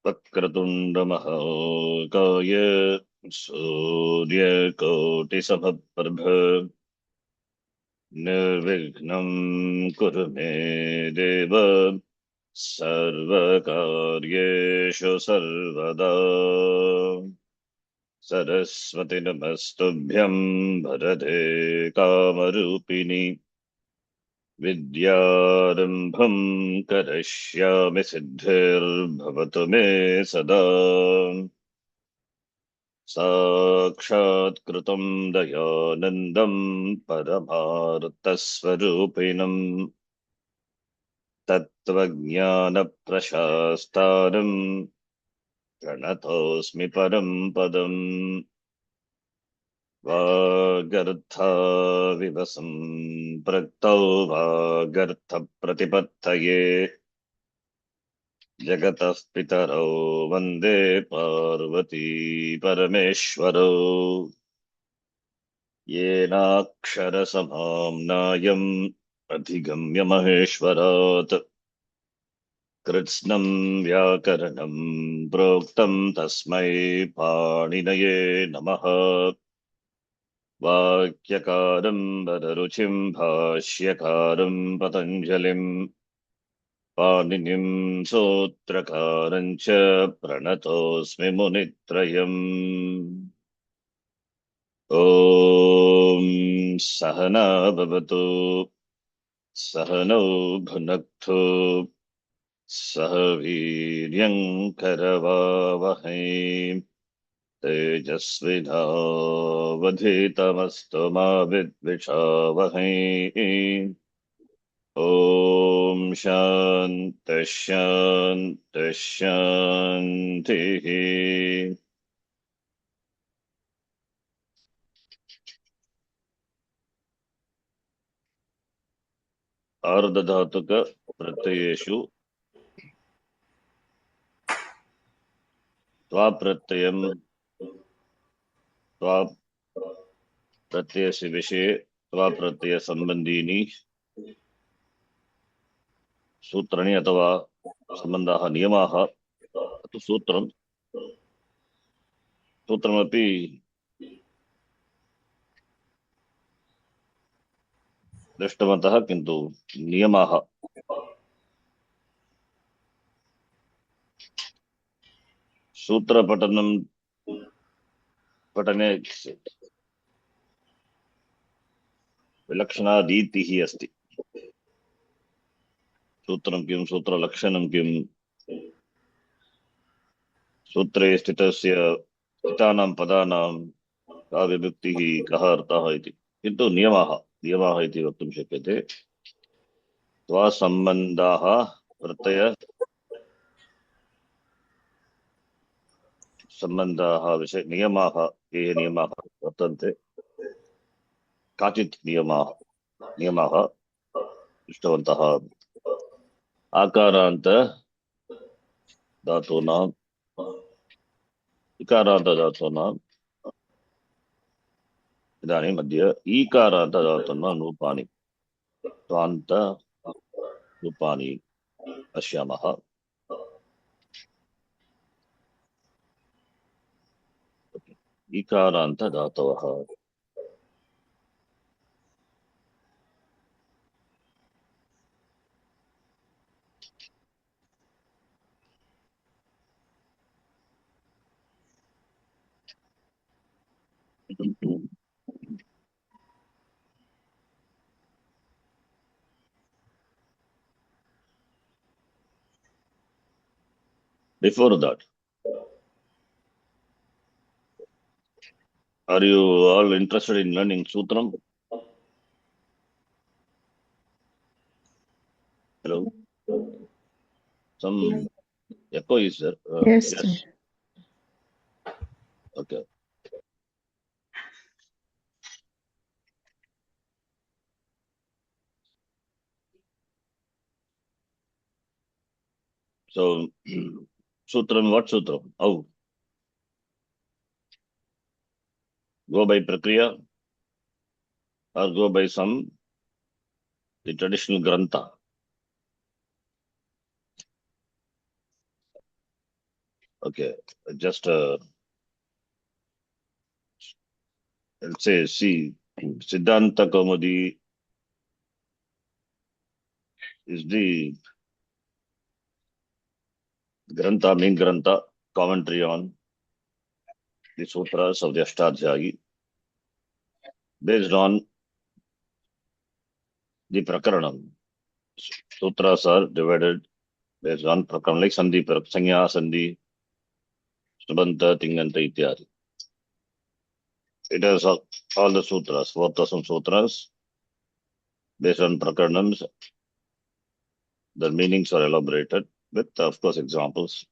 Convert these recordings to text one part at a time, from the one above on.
वक्रतुण्डमहाकाय सूर्यकोटिसमप्रभ निर्विघ्नं कुरु मे देव सर्वकार्येषु सर्वदा। सरस्वती नमस्तुभ्यं वरदे कामरूपिणि विद्यारम्भं करिष्यामि सिद्धिर्भवतु मे सदा। साक्षात्कृतं दयानन्दं परमार्थस्वरूपिणम् तत्त्वज्ञानप्रशास्तारं प्रणतोऽस्मि परं पदम्। वागर्थाविव सम्पृक्तौ वागर्थप्रतिपत्तये जगतः पितरौ वन्दे पार्वती परमेश्वरौ। येनाक्षरसमाम्नायम् अधिगम्य महेश्वरात् कृत्स्नं व्याकरणं प्रोक्तं तस्मै पाणिनये नमः। वाक्यकारं वररुचिं भाष्यकारं पतञ्जलिं पाणिनिं सूत्रकारं च प्रणतोऽस्मि मुनित्रयम्। ॐ सहना भवतु सहनौ भुनक्तु सह वीर्यं करवावहै तेजस्विनावधीतमस्तु मा विद्विषावहै। ॐ शान्ति शान्ति शान्तिः। आर्धधातुक प्रत्ययेषु त्वाप्रत्ययं त्वा प्रत्ययस्य विषये त्वाप्रत्यय संबंधीनि सूत्राणि अथवा संबन्धाः नियमाः तु सूत्रमपि दृष्टवन्तः, किन्तु नियमाः पठने विलक्षणा रीतिः अस्ति। सूत्रं किं, सूत्रलक्षणं किं, सूत्रे स्थितानां पदानां का विभक्तिः, कः अर्थः इति। किन्तु नियमाः इति वक्तुं शक्यते। त्वा सम्बन्धाः प्रत्यय सम्बन्धाः विषये नियमाः, ये नियमाः वर्तन्ते, काचित् नियमाः दृष्टवन्तः। आकारान्त धातूनां इकारान्त धातूनाम् इदानीम् अद्य ईकारान्त धातूनां रूपाणि त्वान्त रूपाणि पश्यामः। ईकारान्त धातवः Before that, are you all interested in learning Sutram? Hello? Some echo is there? Yes. Okay. So, Sutram, what Sutram? How? Go by Prakriya or go by the traditional Grantha? Okay, just let's say, see, Siddhanta Kaumudi is the Grantha, main Grantha, commentary on the sutras of the Ashtadhyayi, based on the Prakaranam. Sutras are divided based on Prakaranam, like Sandhi, Sanya, Sandhi, Subanta, Tinganta, Ityadi. It has all the sutras, 4,000 sutras, based on Prakaranams. The meanings are elaborated with, of course, examples.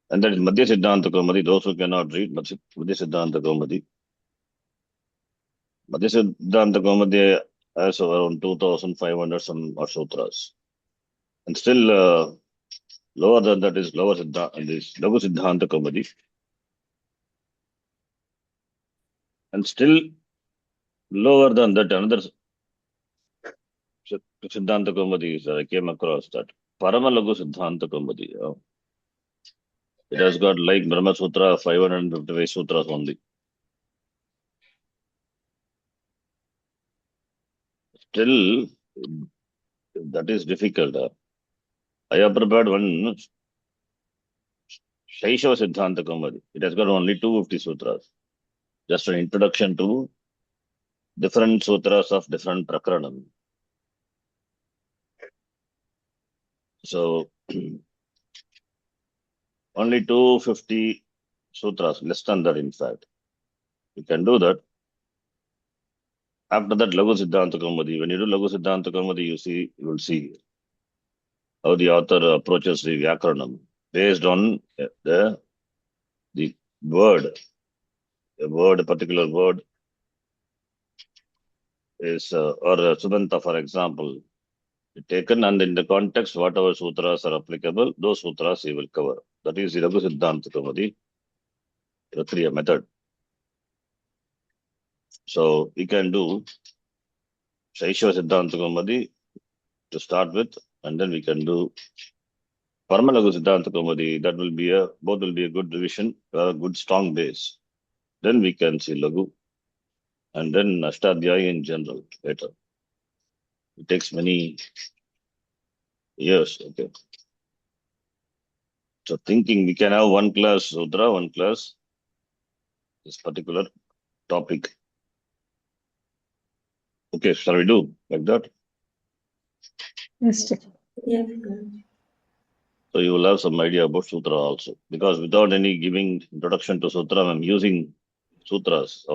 And that is Madhya Siddhanta Kaumudi. Those who cannot read Madhya Siddhanta Kaumudi. Madhya Siddhanta Kaumudi has around 2,500 some or sutras. And still lower than that is lower Siddhanta, this Lagu Siddhanta Kaumudi. And still lower than that, another Siddhanta Kaumudi is I came across that. Parama Lagu Siddhanta Kaumudi. It has got like Brahma Sutra, 555 sutras only. Still, that is difficult. I have prepared one Shaishava Siddhanta Kaumudi. It has got only 250 sutras. Just an introduction to different sutras of different Prakaranam. So, only 250 sutras, less than that in fact. You can do that. After that, Lagu Siddhanta Kaumudi. When you do Lagu Siddhanta Kaumudi, you will see how the author approaches the Vyakaranam based on the word. A particular word is, or Sudanta, for example, taken, and in the context, whatever sutras are applicable, those sutras he will cover. That is the Lagu Siddhanta Kaumudi Prakriya method. So we can do Shaishava Siddhanta Kaumudi to start with, and then we can do Parama Lagu Siddhanta Kaumudi. That will be both will be a good revision, a good strong base. Then we can see Lagu, and then Ashtadhyayi in general later. It takes many years. Okay. So thinking we can have one class Sutra, one class this particular topic. Okay, shall we do like that? Yes, sir. Yes. So you will have some idea about Sutra also. Because without any giving introduction to Sutra, I'm using Sutras.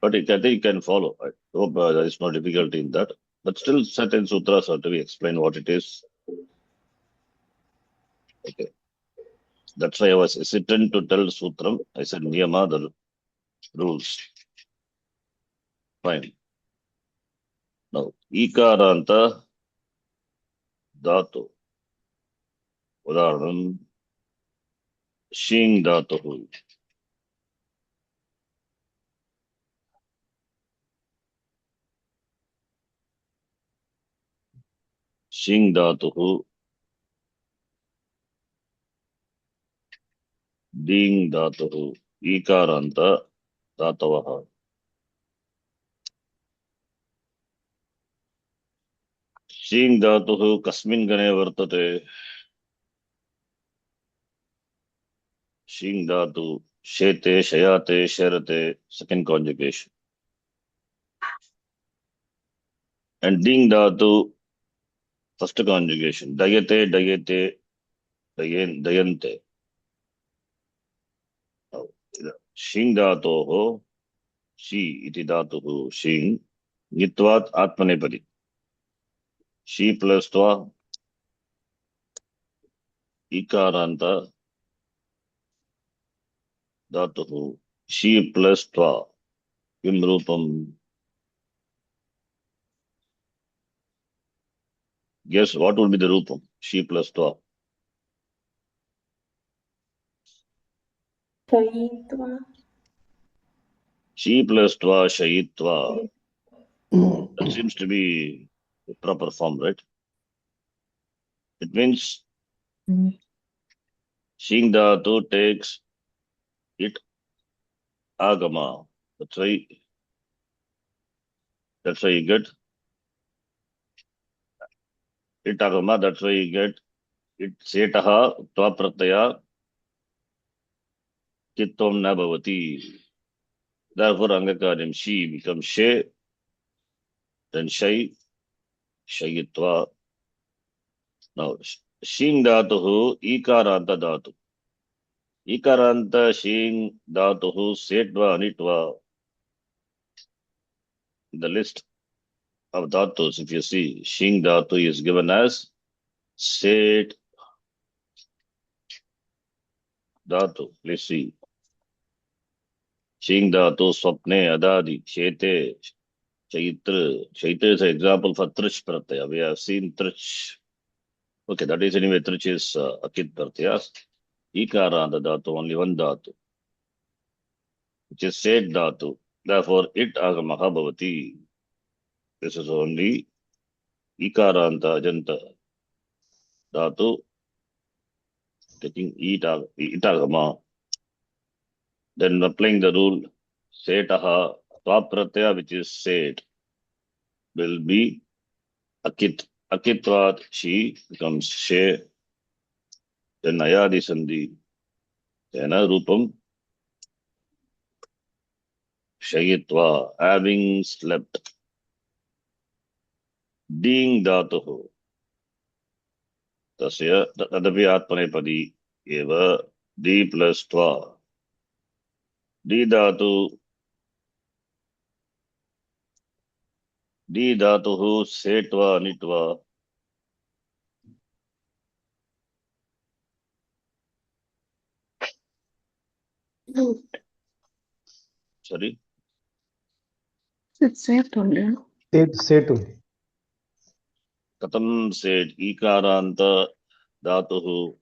But I think you can follow. I hope there is no difficulty in that. But still certain Sutras have to be explained what it is. Okay. That's why I was hesitant to tell Sutram. I said Niyama, the rules. Fine. Now, Ikaranta Dhatu. Udaharanam, Shing Dhatuhu. Shing Dhatuhu. Ding Dhatuhu. Ikaranta Dhatavaha. Shing Dhatuhu Kasmin Gane Vartate. Shing Dhatu. Shete, Shayate, Sharate. Second conjugation. And Ding Dhatu. First conjugation. Dayate, Dayate, Dayante. Shing Dhatoho. Shi iti Dhatuhu. Shing. Nitvat Atmanepadi. Shi plus Tva. Ikaranta Dhatuhu. Shi plus Tva. Kim Rupam. Guess what would be the Rupam? Shi plus Tva. Shayitva. Shi plus Tva, Shayitva. That seems to be the proper form, right? It means Shing dhatu takes it agama. That's why you get it agama. That's why you get it setaha tva pratyaya kitvam na bhavati. Therefore, angakarim she becomes she, then shay, shayitva. Now, shing dhatuhu ikaranta dhatu. Ikaranta shing dhatuhu setva anitva. The list of dhatus, if you see, shing dhatu is given as set dhatu. Please see. Shing dhatu swapne adadi shete chaitra. Chaitra is an example for trich pratyaya. We have seen trich. Okay, that is anyway, trich is akit pratyas. Ikaranta dhatu, only one dhatu, which is set dhatu. Therefore, it agamaha bhavati. This is only ikaranta ajanta dhatu taking itagama. Then applying the rule, setaha, tvapratyaya, which is set, will be akit. Akitvat, she becomes she. Then ayadi sandhi. Then rupam, shayitva, having slept. Ding dhatuhu. Tasya, tadapi atmanepadi eva, di plus tva. Di dhatuhu setva anitva. Sorry. It's saved only, no? Set only. Katam said ikaranta dhatuhu.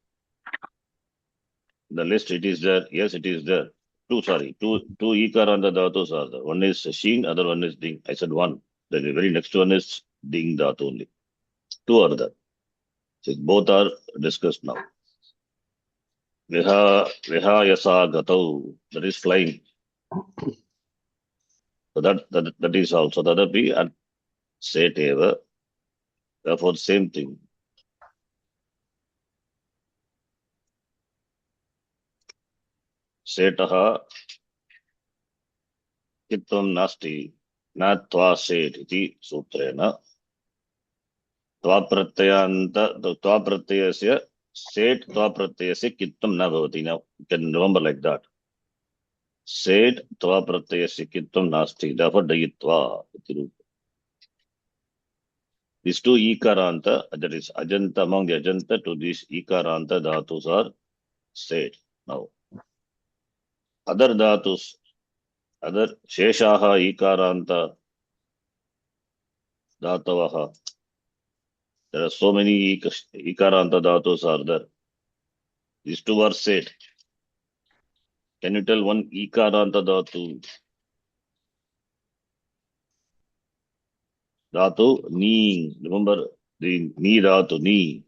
The list, it is there. Yes, it is there. Two ikaranta dhatus are there. One is sheen, other one is ding. I said one. The very next one is ding dhatu only. Two are there. So both are discussed now. Viha yasa gatau. That is flying. So that is also tadapi and set eva. Therefore, same thing. Setaha kitvam nasti na tva set iti sutrena. Tvapratyasya set tvapratyasya kittam na bhavati. Now you can remember like that. Set tvapratyasya kittam nasti. Therefore, dayitva. These two ikaranta, that is ajanta, among the ajanta to these ikaranta dhatus are said. Now, other dhatus, other sheshaha ikaranta dhatavaha. There are so many ikaranta dhatus are there. These two are said. Can you tell one ikaranta dhatu? Dhatu, ni. Remember the ni dhatu, ni.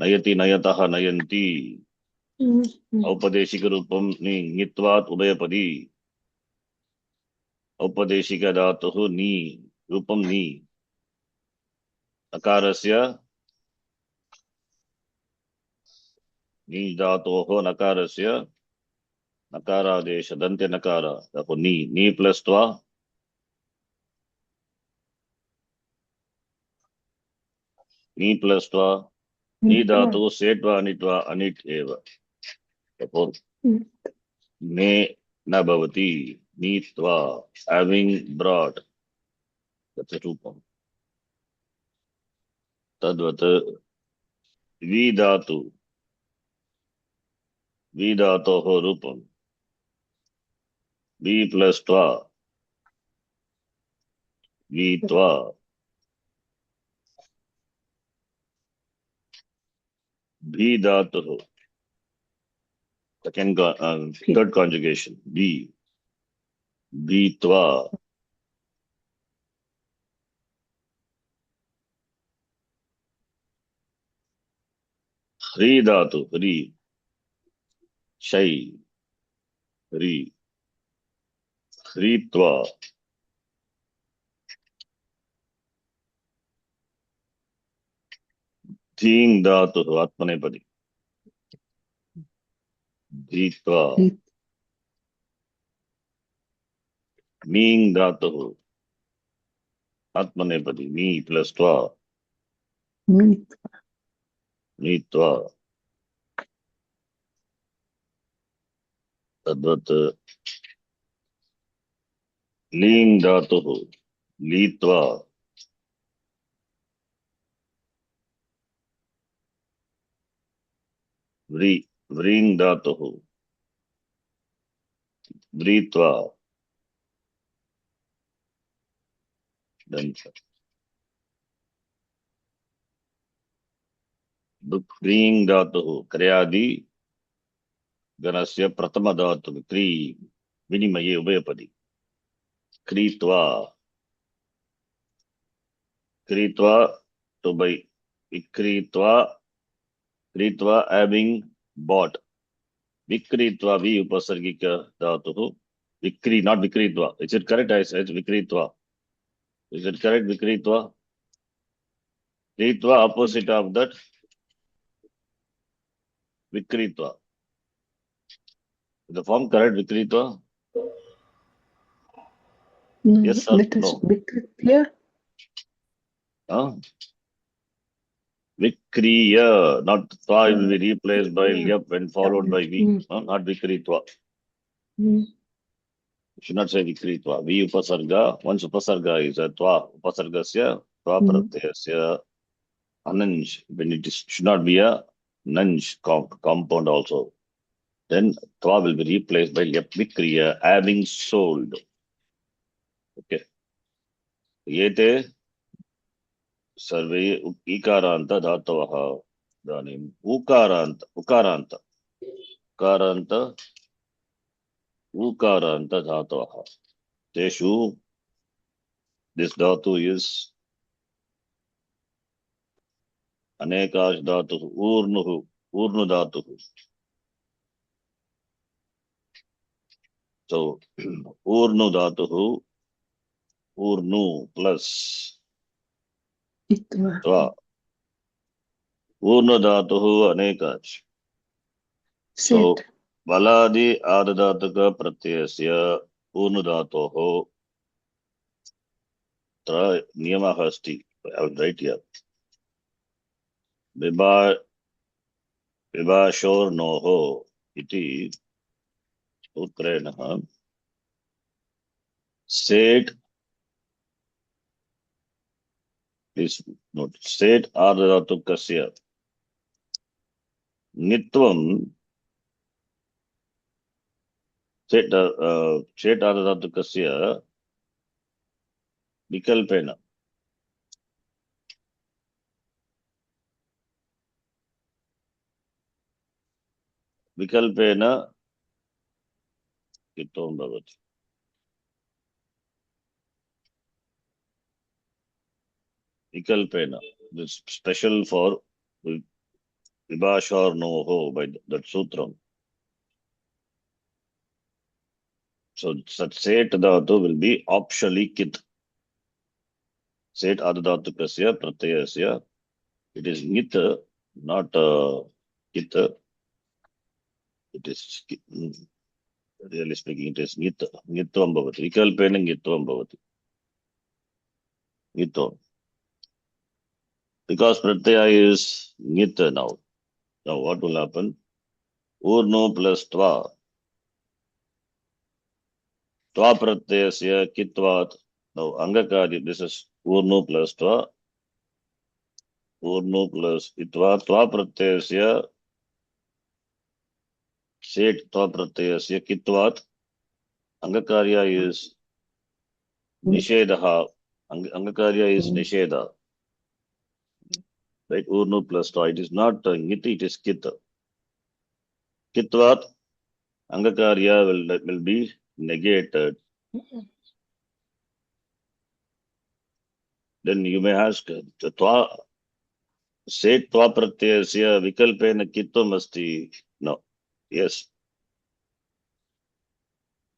Nayati, nayataha, nayanti. Aupadeshika rupam ni. Nitvat udayapadi. Aupadeshika dhatuhu ni. Rupam ni. Nakarasya ni dhatoho nakarasya nakaradesha dante nakara. Therefore, ni plus tva. Ni plus tva. Ni dhatu setva anitva anit eva. Therefore, ne na bhavati. Ni tva. Having brought. That's a rupam. Tadvat vi dhatu. Vi dhatoho rupam. Vi plus tva. Vi tva. Vi dhatuho. Second, third conjugation. Vi. Vi tva. Hri dhatu. Hri. Shai, Ri, Hritva, Dhing Dhatu, Atmanepadi, Dhitva, Hit. Ming Dhatu, Atmanepadi, Mi plus Tva, Meet. Nitva, Tadvat, Ling Dhatu, Litva, Vring Dhatu, Vritva, then Vring Dhatu, Kriyadi, Ganasya Pratama Dhatu, Kri, Vinimaye Ubhayapadi, Kritva, Kritva, to by Vikritva, Kritva having bought. Vikritva, V Upasargika Dhatu, Vikri, not Vikritva. Is it correct? I said Vikritva. Is it correct, Vikritva? Kritva, opposite of that, Vikritva. Is the form correct, Vikritva? No, Yes or that is no? Vikritya. Huh? Vikriya, not Tva will be replaced by Lyap when followed by V. Not Vikritva. You should not say Vikritva. V Upasarga. Once Upasarga is a Tva. Upasargasya, Tva Pratyasya, Ananj. When it is, should not be a Nanj compound also. Then Tva will be replaced by Lyap Vikriya, having sold. Okay. Yete सर्वे ईकारांत धातवः इदानीम् उकारांत धातवः तेषु this dhatu is अनेकाश धातुः ऊर्नु धातुः. So ऊर्नु धातुः ऊर्नु plus Itva. त्वा ऊर्नु धातुः अनेकाच. So Set. बलादि आदधातुक प्रत्ययस्य ऊर्नु धातोः अत्र नियमः अस्ति. I will write here. विभाषोर्नोः इति सूत्रेण सेट् please note सेट् आर्धधातुकस्य नित्वं सेट् आर्धधातुकस्य विकल्पेन कित्वं भवति. विकल्पेन this special for विभाषोर्नोः by that sutram. So such set dhatu will be optionally kit. Set adhatukasya pratyayasya. It is nit, not kit. It is really speaking. It is nit. Nitvam bhavati. Vikalpena nitvam bhavati. Nitvam. Because pratyaya is nit now. Now what will happen? Urno plus tva. Tva pratyayasya kitvat. Now angakadi. This is urno plus tva. Urno plus itva. Tva pratyayasya set tva pratyayasya kitvat. Angakarya is nishedaha. Angakarya is nisheda. Right? Urnu plus tva. It is not ngiti, it is kita. Kitvat. Angakarya will be negated. Then you may ask, tva set tva pratyasya vikalpena kitvam asti. No. Yes.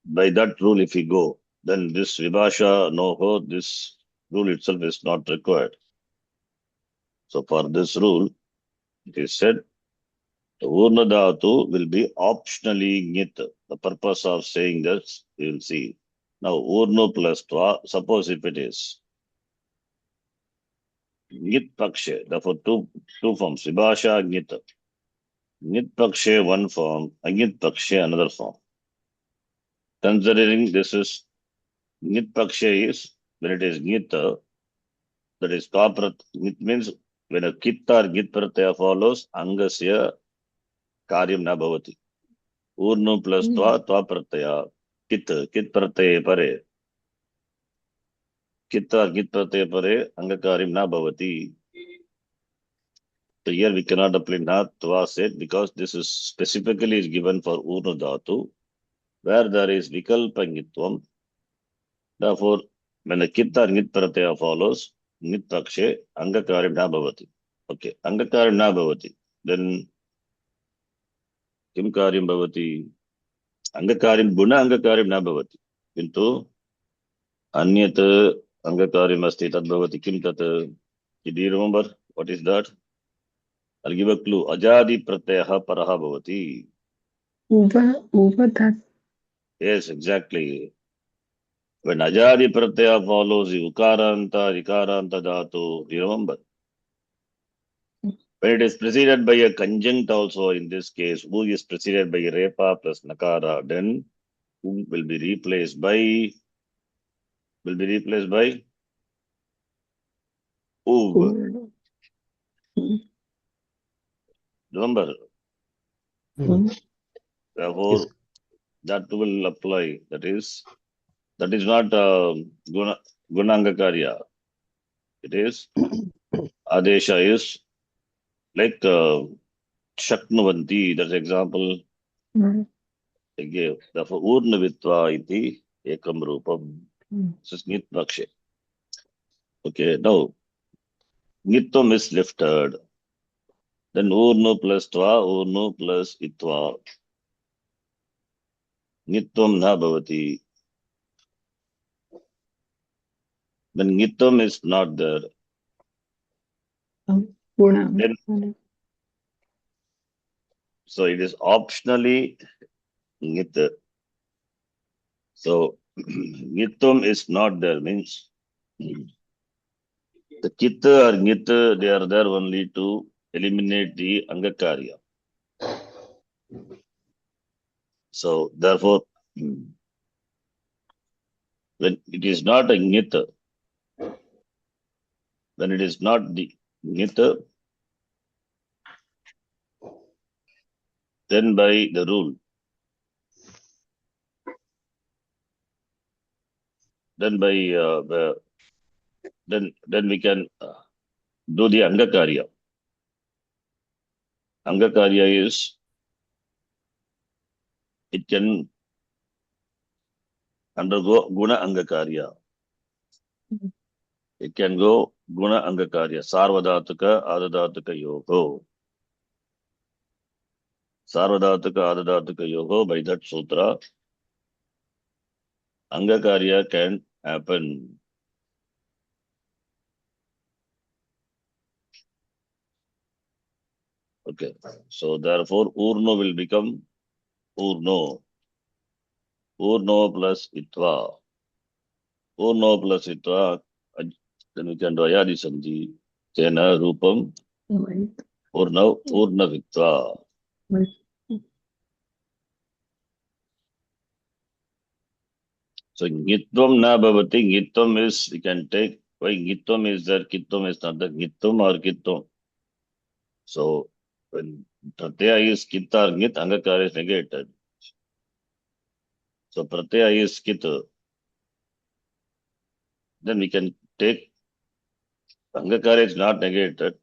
by that rule, if we go, then this Vibhasha Noho, this rule itself is not required. So for this rule, it is said the Urna Dhatu will be optionally Nyit. The purpose of saying this, we will see. Now, Urno plus Tva, suppose if it is Nyit Pakshe, therefore two forms, Vibhasha, Nyit. Nyit Pakshe, one form, Anyit Pakshe, another form. Considering this is Nyit Pakshe is, when it is Nyit, that is Kaprat, Nyit means when a Kit or Git Pratyaya follows, Angasya Karyam na bhavati. Urnu plus Tva, Tva Pratyaya, Kit Pratyaya pare. Kit or Git Pratyaya pare, Angakaryam na bhavati. So here we cannot apply na Tva said because this is specifically is given for Urnu Dhatu, where there is Vikalpa Nitvam. Therefore, when the Kit or Git Pratyaya follows, Nit Pakshe, Angakaryam na bhavati. Okay, Angakaryam na bhavati. Then Kim Karyam bhavati? Angakaryam Guna Angakaryam na bhavati. Kintu Anyat Angakaryam asti tad bhavati. Kim tat? Do you remember what is that? I'll give a clue. Ajadi Pratyaha Paraha bhavati. Over that. Yes, exactly. When Ajadi Pratyaya follows the Ukaranta, Vikaranta Dhatu, do you remember? When it is preceded by a conjunct also, in this case, who is preceded by Repa plus Nakara, then who will be replaced by Uv. Over. Remember? Therefore, that will apply. That is not Gunangakarya. It is Adesha is like Shaknuvanti. That's example I gave. Therefore, Urnavitva iti ekam rupam. This is Nit Pakshe. Okay, now Nitvam is lifted. Then Urnu plus Tva, Urnu plus Itva. Nitvam na bhavati. When Nitvam is not there, then so it is optionally Nit. So Nitvam is not there means the Chitta or Nit, they are there only to eliminate the Angakarya. So therefore, when it is not a Nit, when it is not the Nit, then by the rule, then by then we can do the Angakarya. Angakarya is it can undergo Guna Angakarya. It can go Guna Angakarya. Sarvadhataka Adadhataka Yogo. Sarvadhataka Adadhataka Yogo, by that sutra, Angakarya can happen. Okay. So therefore, Urno will become Urno. Urno plus Itva. Urno plus Itva. Then we can do Ayadi Sandhi. Tena Rupam. Urna Vitva. So Nitvam na bhavati. Nitvam is, we can take, why Nitvam is there, Kitvam is not there. Nitvam or Kitvam. So when Pratyaya is Kit or Nit, Angakara is negated. So Pratyaya is Kit. Then we can take Angakara is not negated.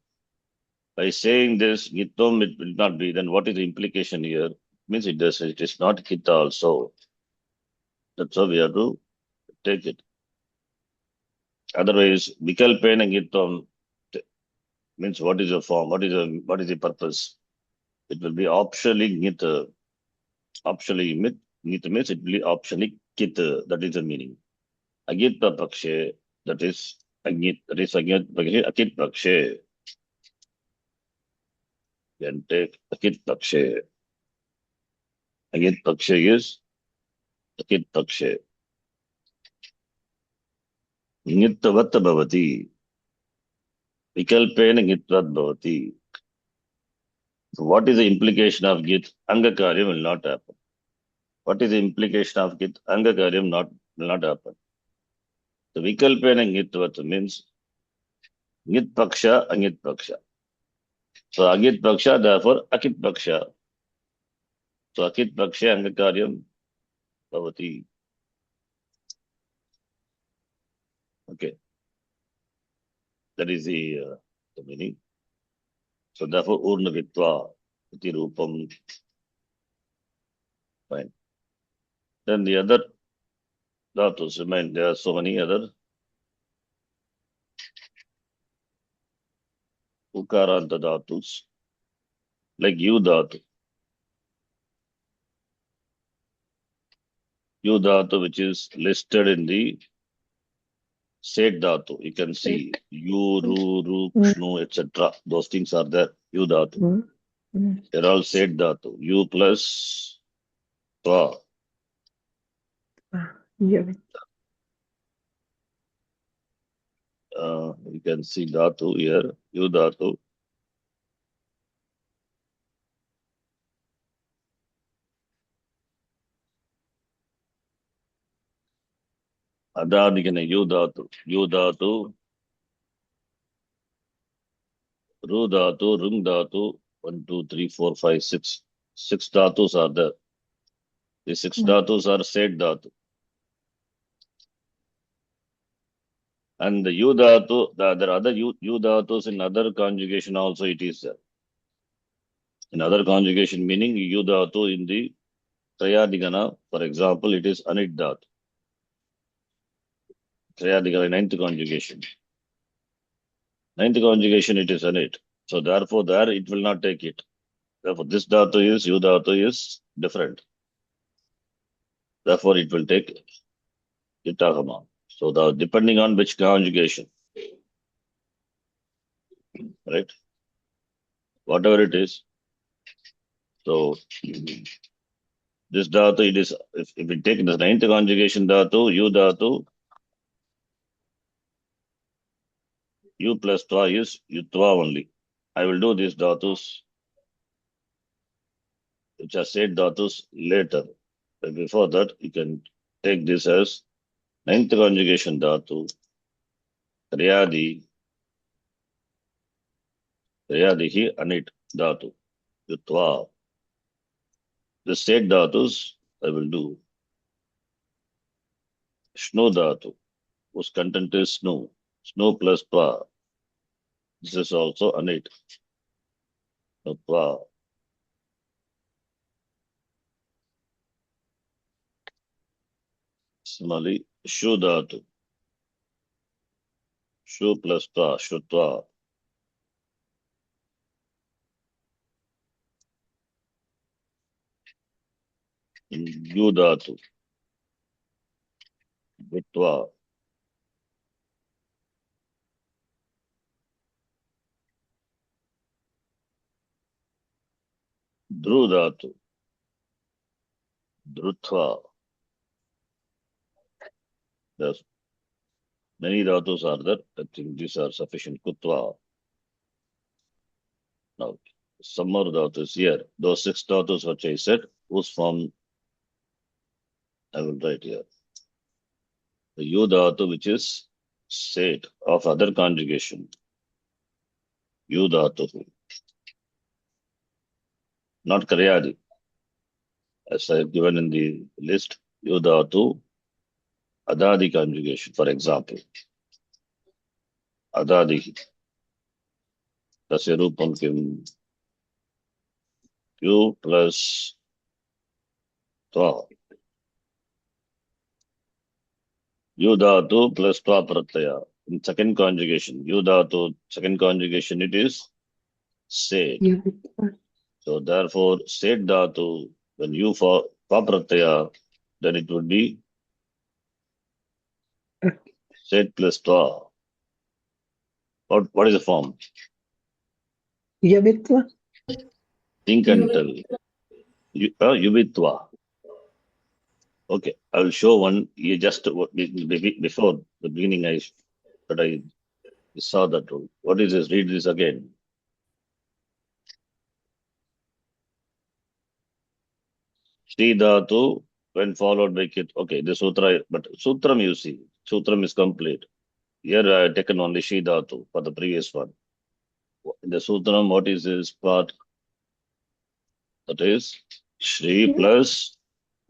By saying this, Nitvam it will not be. Then what is the implication here? Means it is not Kita also. That's how we have to take it. Otherwise, Vikalpena Nitvam means what is the form? What is the purpose? It will be optionally Nit, optionally Mit. Ngit means it will be optionally kit. That is the meaning. Agit pakshe, that is agit. That is agit pakshe. Akit pakshe. You can take akit pakshe. Agit pakshe is akit pakshe. Ngitvat bhavati. Vikalpena ngitvat bhavati. So what is the implication of git? Angakaryam will not happen. What is the implication of git? Angakaryam will not happen. The vikalpena ngitvat means ngit paksha, angit paksha. So agit paksha, therefore akit paksha. So akit paksha angakaryam bhavati. Okay, that is the meaning. So therefore urna vitva iti rupam. Fine. Then the other dhatus remain. There are so many other ukaranta dhatus like yu dhatu. Yu dhatu which is listed in the Set dhatu. You can see yu, ru, ru, kshnu, etc. Those things are there. Yu dhatu. They're all set dhatu. U plus tva. Yeah. You can see dhatu here. Yu dhatu. Adadikana yu dhatu. Yu dhatu. Ru dhatu. Rung dhatu. 1, 2, 3, 4, 5, 6. 6 dhatus are there. The 6 dhatus are set dhatu. And the yu dhatu, there are other yu dhatus in other conjugation also it is there. In other conjugation meaning yu dhatu in the Trayadigana, for example, it is anit dhatu. Trayadigana, ninth conjugation. Ninth conjugation, it is anit. So therefore, there it will not take it. Therefore, this dhatu is, yu dhatu is different. Therefore, it will take itagama. So depending on which conjugation, right? Whatever it is. So this dhatu, it is, if we take the ninth conjugation dhatu, yu dhatu, u plus twa is yutva only. I will do these dhatus, which are said dhatus later. But before that, you can take this as ninth conjugation dhatu, Riyadi, Riyadihi anit dhatu, yutva. The said dhatus I will do. Shnu dhatu, whose content is snu. Snu plus tva. This is also anit. Tva. Similarly, shu dhatu. Shu plus tva, shutva. Yu dhatu. Vitva. Dhru dhatu. Drutva. There's many dhatus are there. I think these are sufficient. Kutva. Now, some more dhatus here. Those 6 dhatus which I said, whose form I will write here. The yu dhatu which is set of other conjugation. Yu dhatu. Not karyadi. As I have given in the list, yu dhatu, adadi conjugation, for example. Adadi. Tasya rupam kim. Yu plus twa. Yu dhatu plus twa pratyaya. In second conjugation, yu dhatu, second conjugation, it is set. Yeah. So therefore, set dhatu, when you tva pratyaya, then it would be set plus tva. What is the form? Yavitva. Think and tell. Yuvitva. Okay, I will show one. You just before the beginning, I saw that rule. What is this? Read this again. Shri Dhatu, when followed by Kit. Okay, the sutra, but sutram you see. Sutram is complete. Here I have taken only Shri Dhatu for the previous one. In the sutram, what is this part? That is Shri plus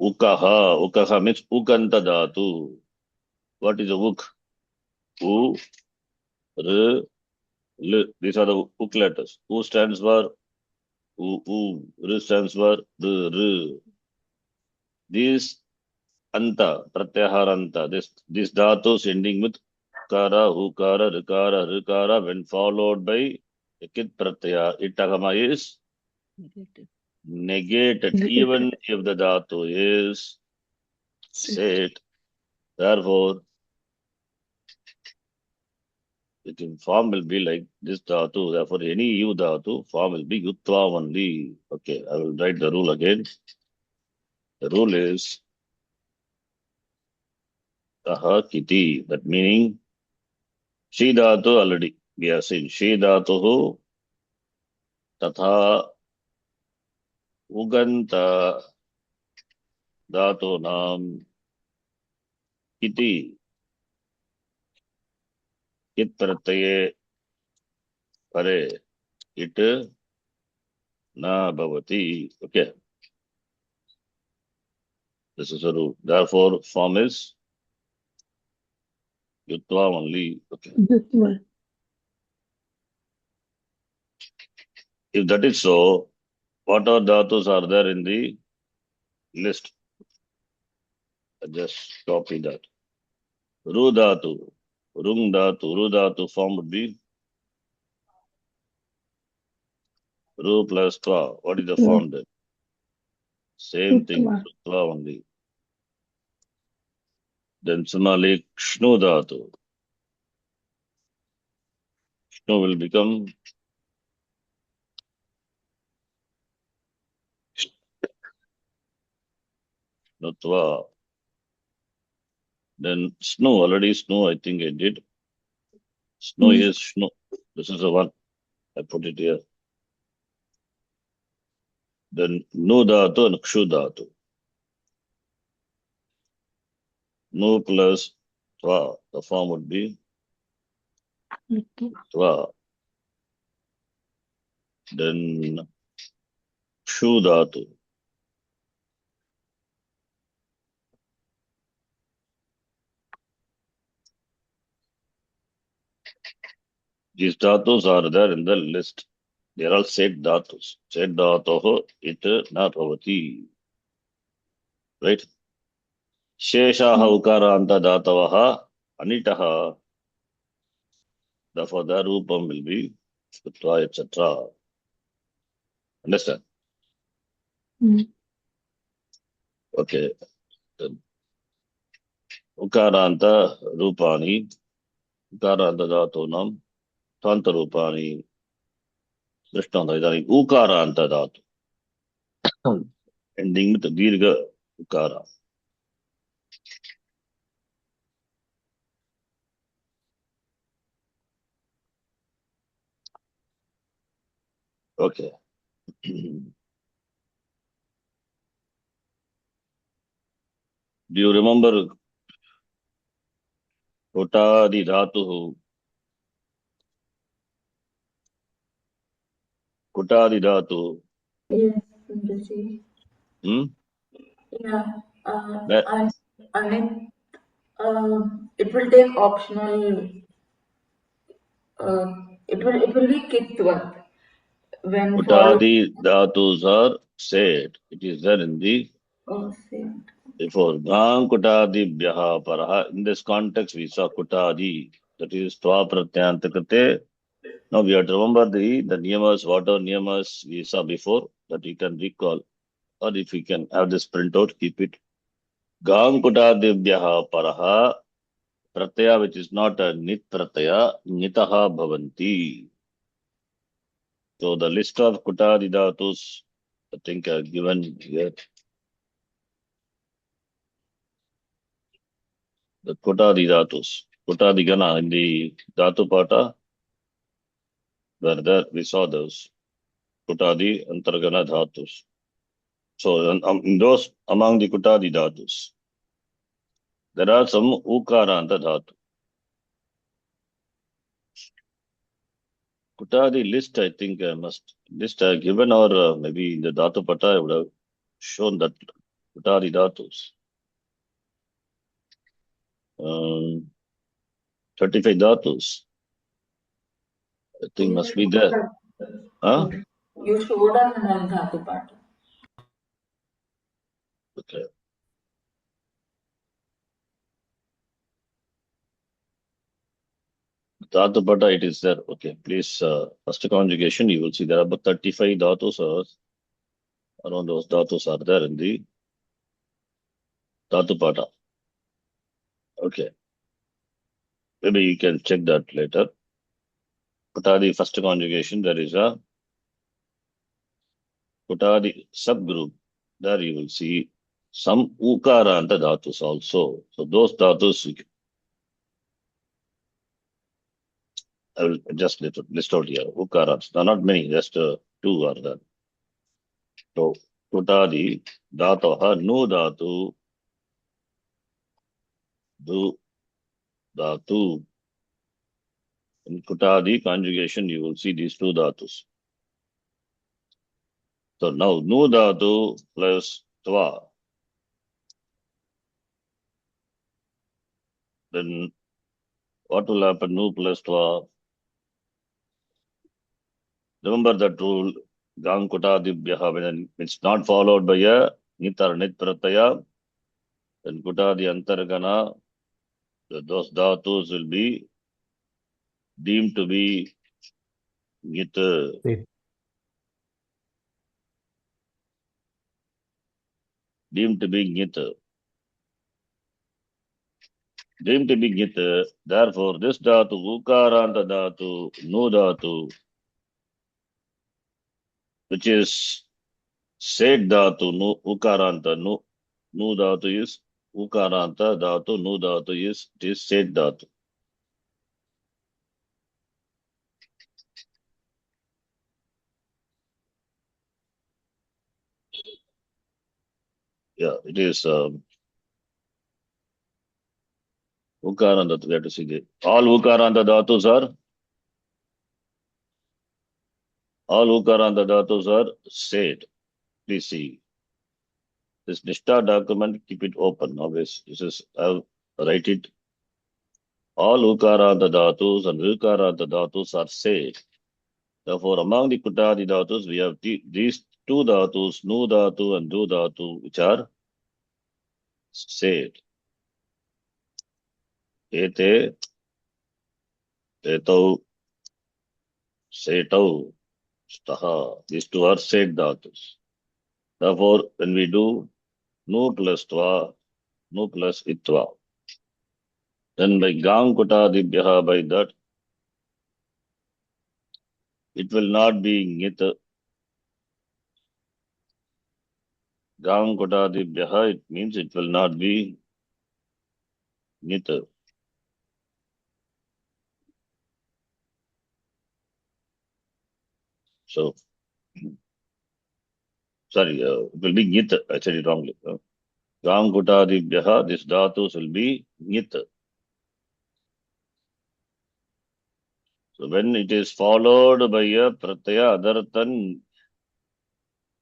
Ukaha. Ukaha means Ukanta Dhatu. What is a Uk? U, R, L. These are the Uk letters. U stands for U, R stands for R. These Anta, Pratyaharanta, this dhatus ending with Kara, Hukara, Rikara, Rikara, when followed by Kit Pratyaya, Itagama is negated, even if the dhatu is set. Therefore, the form will be like this dhatu. Therefore, any U dhatu, form will be Yutva only. Okay, I will write the rule again. The rule is Taha Kiti, that meaning Shi dhatu already. We have seen Shi dhatu Tatha Uganta Dhatu Nam Iti Kit Pratyaye Pare It Na Bhavati. Okay, this is a rule. Therefore, form is Yutva only. Okay. Yutva. If that is so, what are dhatus are there in the list? I just copy that. Ru dhatu, Rung dhatu, Ru dhatu form would be Ru plus Tva. What is the form then? Same thing, Yutva. Tva only. Then similarly, Shnu dhatu. Shnu will become Nutva. Then Snu, already Snu, I think I did. Snu is Shnu. This is the one. I put it here. Then Nu dhatu and Kshu dhatu. Nu plus Tva. The form would be Tva. Then Kshu dhatu. These dhatus are there in the list. They are all set dhatus. Set dhatoho it na bhavati. Right? Sheshaha ukaranta dhatavaha anitaha. Therefore, the rupam will be Sutva, etc. Understand? Okay. Ukaranta rupani. Ukaranta dhatunam. Tanta rupani. Drishtanta idani. Ukaranta dhatu. Ending with dirgha ukara. Okay. Do you remember Kotadi dhatu? Kotadi dhatu. Yes, Sundarji. Yeah, and it will take optional. It will be Kitvat when followed. Kotadi dhatus are said. It is there in the Same. before. Gang Kotadi bhyaha paraha. In this context, we saw Kotadi. That is Tva Pratyantakate. Now we have to remember the niyamas, what are niyamas we saw before that you can recall. or if you can have this printout, keep it. Gang kutadibhyaha paraha pratyaya, which is not a nit pratyaya, nitaha bhavanti. So the list of kutadi dhatus, I think given here. The kutadi dhatus, kutadi gana in the dhatu pata, where there we saw those kutadi antargana dhatus. So in those among the kutadi dhatus, there are some ukaranta dhatu. Kutadi list, I think must list given, or maybe in the dhatu pata I would have shown that kutadi dhatus. 35 dhatus. I think must be there. Huh? You showed us in Dhatu Pata. Okay. Dhatu pata, it is there. Okay, please, first conjugation, you will see there are about 35 dhatus, around those dhatus are there in the dhatu pata. Okay. Maybe you can check that later. Kutadi first conjugation, there is a Kutadi subgroup. There you will see some ukaranta dhatus also. So those dhatus, I will just list out here. Ukarants. There are not many, just two are there. So Kutadi dhataha nu dhatu du dhatu. In Kutadi conjugation, you will see these two dhatus. So now nu dhatu plus tva. Then what will happen? Nu plus tva. Remember that rule. Gang kutadibhyaha, when it's not followed by a nit or nit pratyaya, then kutadi antargana, those dhatus will be deemed to be nit. Deemed to be nit. Deemed to be nit. Therefore, this dhatu, ukaranta dhatu, nu dhatu, which is said dhatu, nu ukaranta, nu dhatu is ukaranta dhatu, nu dhatu is, it is said dhatu. Yeah, it is ukaranta. We have to see the all ukaranta dhatus are said. Please see this Nishtha document. Keep it open always. This is I'll write it. All ukaranta dhatus and vikaranta dhatus are said. Therefore, among the kutadi dhatus, we have these two dhatus, nu dhatu and du dhatu, which are said. Ete, etau, setau, staha. These two are said dhatus. Therefore, when we do nu plus tva, nu plus itva, then by gang kutadibhyaha, by that, it will not be ngit. Gang kutadibhyaha, it means it will not be ngit. So, sorry, it will be ngit. I said it wrongly. Gang kutadibhyaha, this dhatus will be ngit. So when it is followed by a pratyaya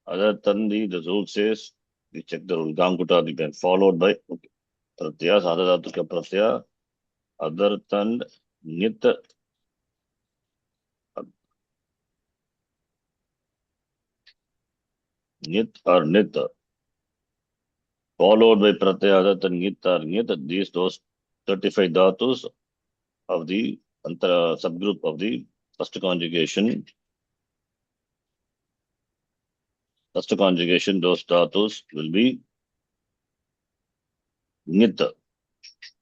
other than the rule says, we check the rule, gang kutadibhyaha, followed by pratyaya, sadhatu ka pratyaya, other than nit, nit or nit, followed by pratyaya other than nit or nit, those 35 dhatus of the subgroup of the first conjugation First conjugation, those dhatus will be nita.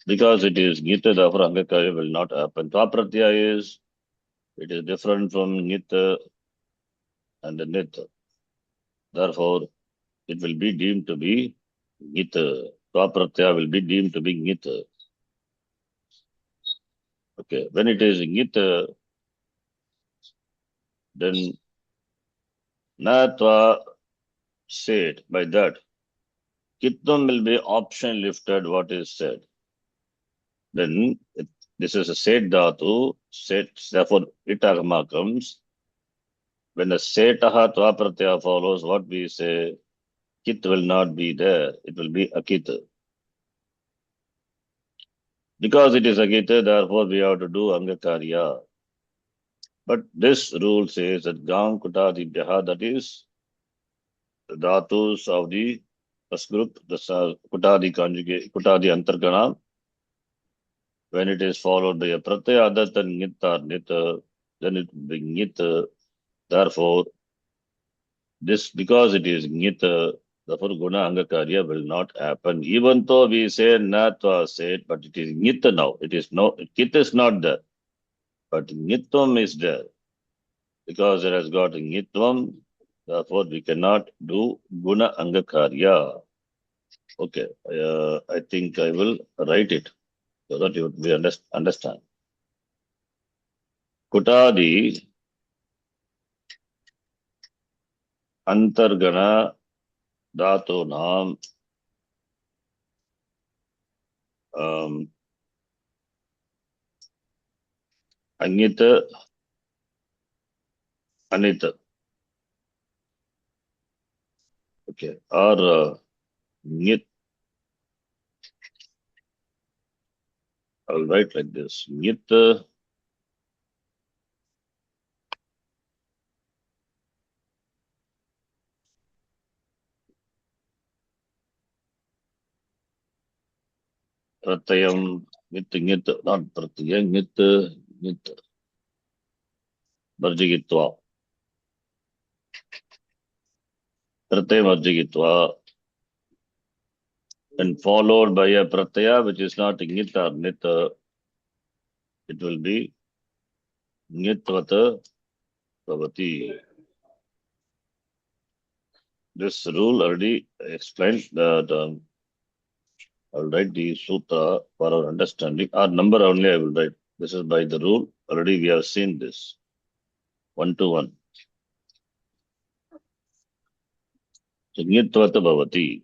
Because it is nita, therefore Angakarya will not happen. Tva pratyaya is, it is different from nita and nita. Therefore, it will be deemed to be nita. Tva pratyaya will be deemed to be nita. Okay, when it is nita, then na tva said by that. Kittam will be option lifted, what is said. Then this is a said dhatu, set, therefore itagama comes. When the setaha tva pratyaya follows, what we say, kit will not be there, it will be akit. Because it is akit, therefore we have to do angakarya. But this rule says that gam kutadibhyaha, that is the dhatus of the first group, the kutadi conjugate, kutadi antargana, when it is followed by a pratyaya other than nit or nit, then it will be nit. Therefore, this, because it is nit, therefore guna angakarya will not happen. Even though we say nat was said, but it is nit now. It is no, kit is not there. But nitvam is there. Because it has got nitvam, therefore we cannot do guna angakarya. Okay, I think I will write it so that you we understand. Kutadi antargana धातु नाम अन्यत Anit, okay, or nit, I'll write like this, nit pratyam, nit, not pratyam, nit varjigitva, pratyam varjigitva, and followed by a pratyaya which is not nit or nit, it will be nitvata bhavati. This rule already explained that. I'll write the sutra for our understanding. Our number only I will write. This is by the rule. Already we have seen this. 1 to 1. Nyitvata bhavati.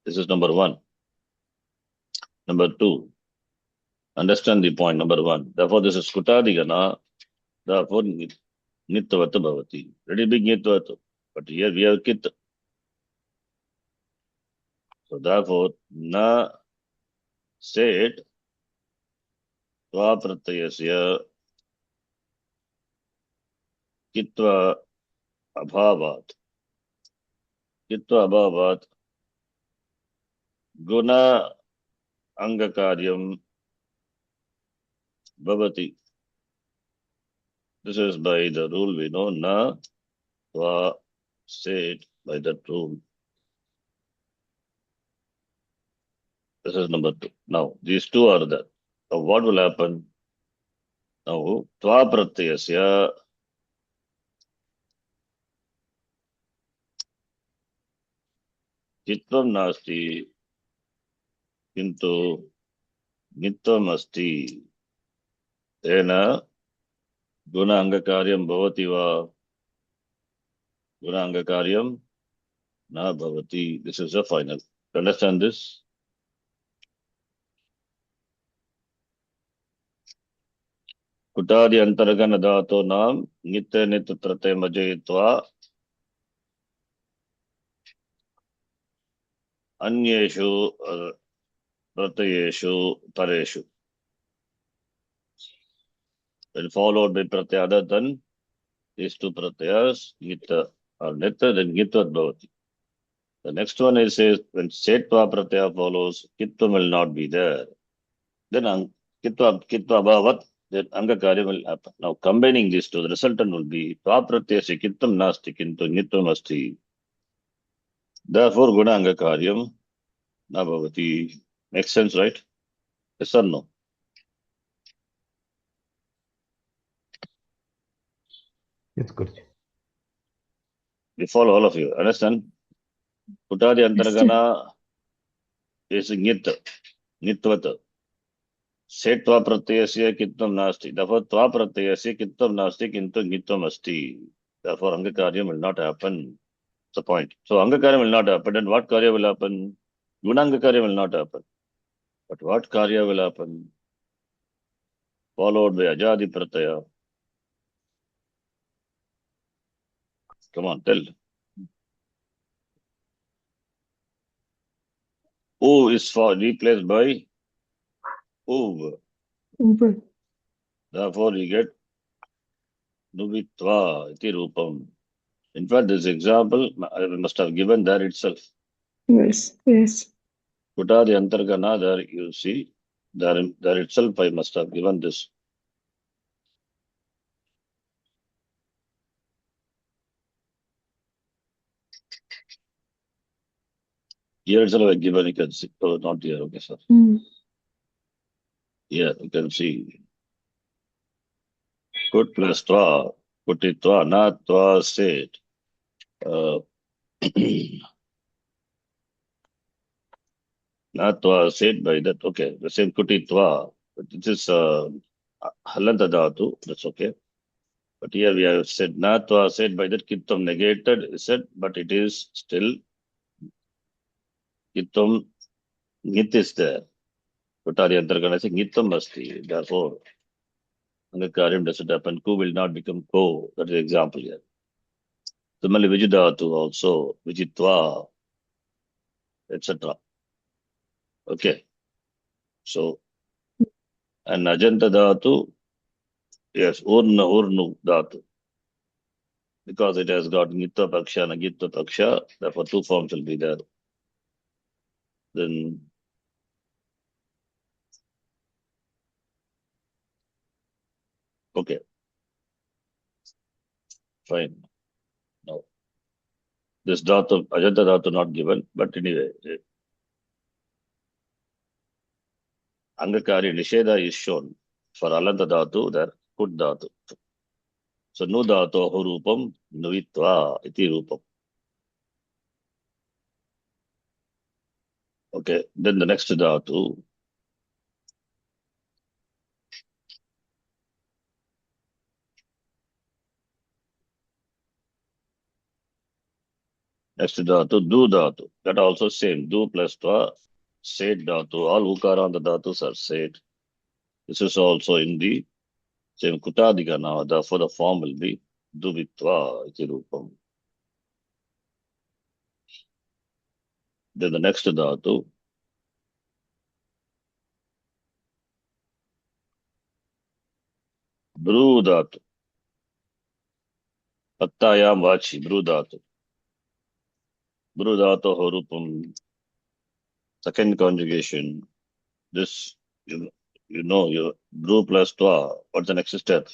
This is number 1. Number 2. Understand the point. Number 1. Therefore, this is kutadigana. Therefore, nitvata bhavati. Already big nitvata. But here we have kit. So therefore, na said tva pratyasya kitva abhavat. Kitva abhavat guna angakaryam bhavati. This is by the rule we know, na tva said by that rule. This is number 2. Now, these two are there. Now, what will happen? Now, tva pratyasya chitvam nasti kintu nitvam asti tena guna angakaryam bhavati va guna angakaryam na bhavati. This is the final. Understand this? Kutadi antaragana dhato nam nitya nitya pratyay majayitva anyeshu pratyayeshu pareshu. When followed by pratyay other than these two pratyas, nitya or nitya, then nitvat bhavati. The next one is says when setva pratyaya follows, kitvam will not be there. Then kitva bhavat, then angakarya will happen. Now combining these two, the resultant will be tva pratyasya kittam nasti kintu nitvam asti. Therefore, gunanga karyam na bhavati. Makes sense, right? Yes or no? Yes, Guruji. We follow all of you. Understand? Kutadi Yes, sir. antargana is nit, nitvat. Setva pratyasya kittam nasti. Therefore, tva pratyasya kittam nasti kintu nitvam asti. Therefore, anga karyam will not happen. That's the point. So, anga karyam will not happen. Then what karya will happen? Gunanga karya will not happen. But what karya will happen? Followed by ajadi pratyaya. Come on, tell. U is for replaced by uv. Uber. Therefore, you get nuvitva iti rupam. In fact, this example I must have given there itself. Yes, yes. Kutadi antargana, there you see, there itself I must have given this. Here itself I given, you can see. Oh, not here, okay, sir. Here, you can see. Kut plus tva, kutitva, na tva state. Not tva state by that, okay. The same kutitva, but this is halanta dhatu, that's okay. But here we have said natva said by that kittam negated is said, but it is still kittam nit is there. Kutari antargana say nittam asti. Therefore, angakaryam doesn't happen. Ku will not become ko. That is the example here. Similarly, vijidhatu also, vijitva, etc. Okay. So, and ajanta dhatu, yes, urnu dhatu. Because it has got nitya paksha and agitya paksha, therefore two forms will be there. Then, okay, fine. Now, this dhatu, ajanta dhatu not given, but anyway, angakari nisheda is shown for alanta dhatu, there kut dhatu. So, nu dhatu rupam nuvitva iti rupam. Okay, then the next dhatu. Next dhatu, du dhatu. That also same, du plus tva, set dhatu. All ukara on the dhatus are set. This is also in the same kutadika now. Therefore, the form will be duvitva iti rupam. Then the next dhatu, bru dhatu. Pattayam vachi, bru dhatu. Bru dhatu rupam. Second conjugation. This, you know, your bru plus twa. What's the next step?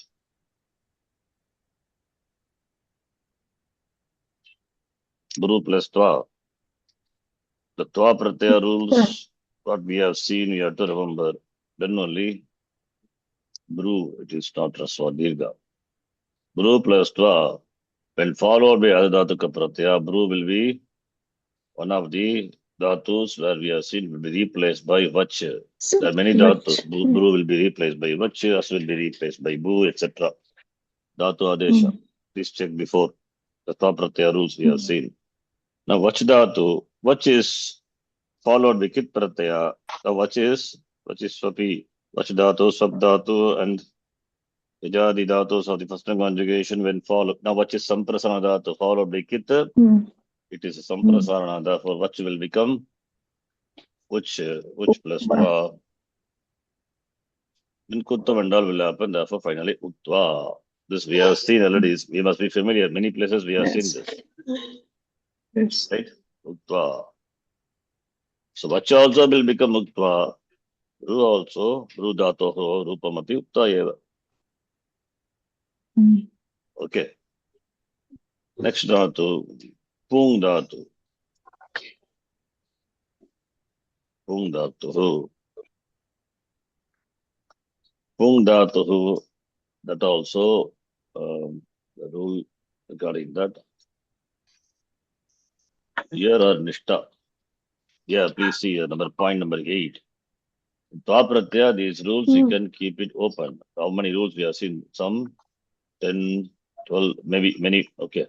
Bru plus twa. The twa pratyaya rules, what we have seen, we have to remember. Then only bru, it is not rasva dirgha. Bru plus twa, when followed by other dhatuka pratyaya, bru will be one of the dhatus where we have seen will be replaced by vach. There are many dhatus. Bru will be replaced by vach, as will be replaced by bu, etc. Dhatu adesha. Please check before the twa pratyaya rules we have seen. Now, vach dhatu, vach is followed by kit pratyaya. The vach is swapi. Vach dhatu, swap dhatu, and yajadi dhatus of the first conjugation when followed. Now, vach is samprasana dhatu followed by kit. It is a samprasarana. Therefore, vach will become which plus tva. Then kuttam and all will happen. Therefore, finally, uttva. This we have seen already. We must be familiar. Many places we have seen this. Yes. Right? Uttva. So, vach also will become uttva. Ru also, ru dhatoho rupamati ukta eva. Okay. Next dhatu, pung dhatu. Pung dhatuhu. Pung dhatuhu. That also, the rule regarding that. Here are nishta. Yeah, please see point number 8. Tva pratyaya, these rules, you can keep it open. How many rules we have seen? Some 10, 12, maybe many. Okay.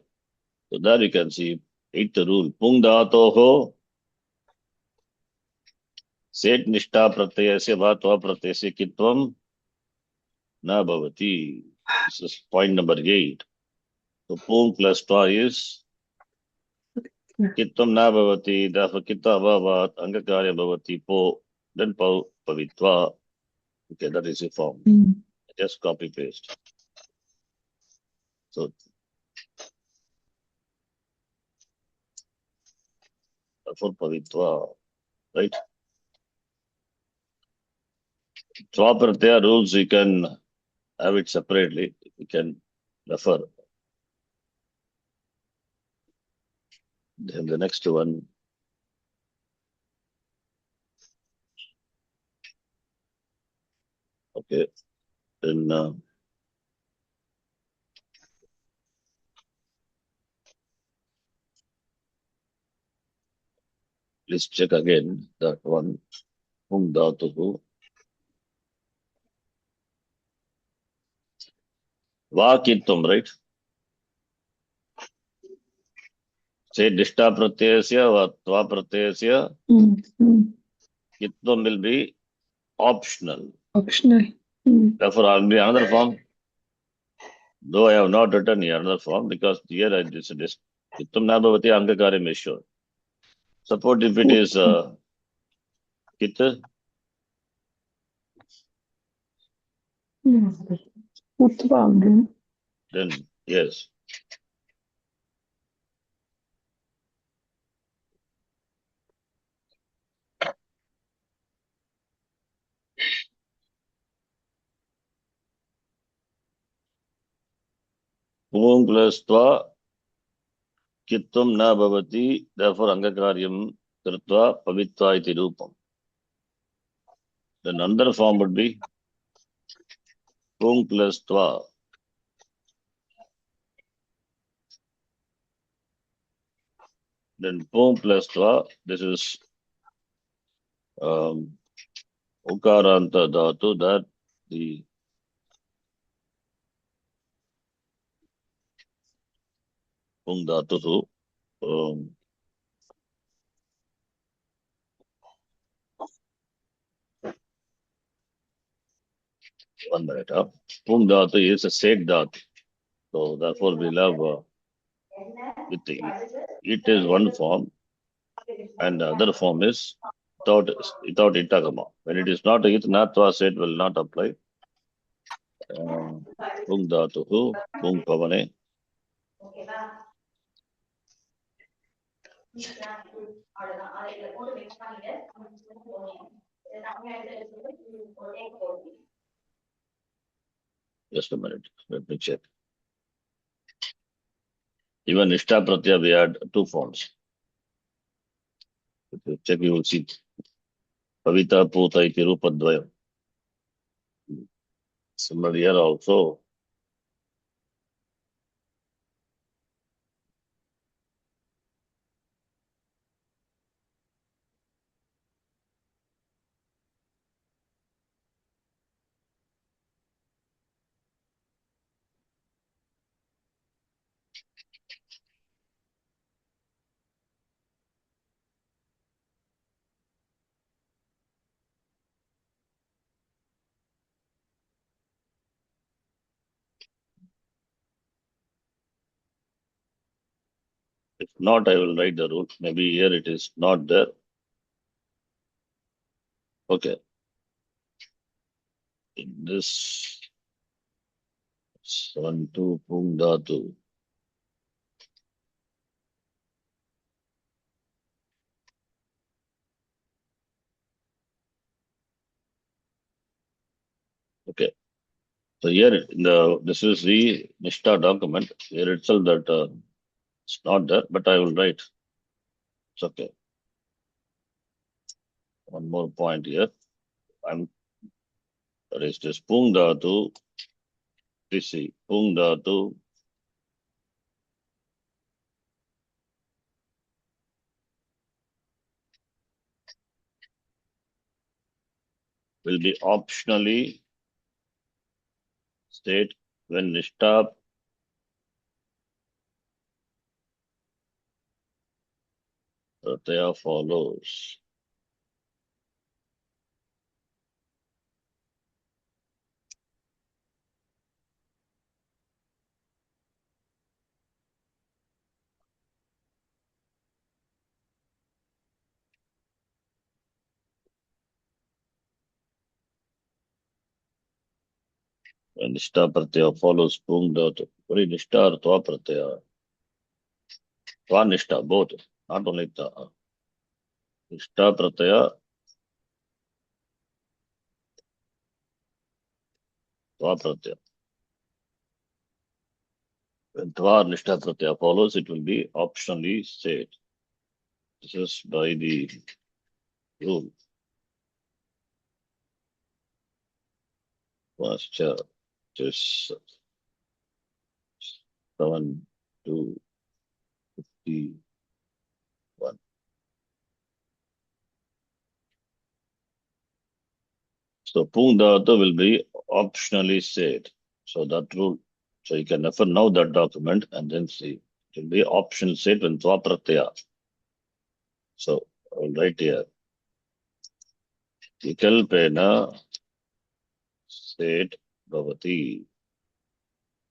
So there you can see 8th rule. Pung dhatoho. Set nishta pratyayasya va tva pratyayasya kitvam na bhavati. This is point number 8. So pung plus tva is kitvam na bhavati. Therefore kitta abhavat angakarya bhavati po. Then pavitva. Okay, that is a form. Just copy paste. So therefore pavitva, right? Tva pratyaya rules you can have it separately. You can refer. Then the next one. Okay. Then please check again that one. Pung dhatuhu. Va kitvam, right? Say dishta pratyayasya va tva pratyayasya. Kitvam will be optional. Optional. Therefore, I'll be another form. Though I have not written here another form because here I decided kitvam na bhavati angakarya meshwar. Suppose if it is kit, Utvam. then yes. Pung plus tva kitvam na bhavati. Therefore, angakaryam kritva pavitva iti rupam. Then another form would be pung plus tva. Then pung plus tva. This is ukaranta dhatu, that the pung dhatu. One minute. Pung dhatu is a set dhatu. So therefore we'll have with the it is one form and the other form is without itagama. When it is not a it, natva set will not apply. Pung dhatu, pung pavane. Just a minute. Let me check. Even Nishta Pratyaya, we had two forms. If you check, you will see. Pavita Puta iti Rupadvayam. Similarly here also. If not, I will write the rule. Maybe here it is not there. Okay. In this 7-2 Pung Dhatu. Okay. So here this is the Nishta document. Here itself that it's not there, but I will write. It's okay. one more point here. That is this pung dhatu, please see, pung dhatu will be optionally said when nishta pratyaya follows. When nishta pratyaya follows pung dhatu, only nishta or tva pratyaya. Tva nishta, both, not only ta. Nishta pratyaya, tva pratyaya. When tva or nishta pratyaya follows, it will be optionally said. This is by the rule. Pascha, just 7, 2, 51. So pung dhatu will be optionally said. So that rule. So you can refer now that document and then see. It will be optional said when tva pratyaya. So I'll write here. Vikalpena said bhavati.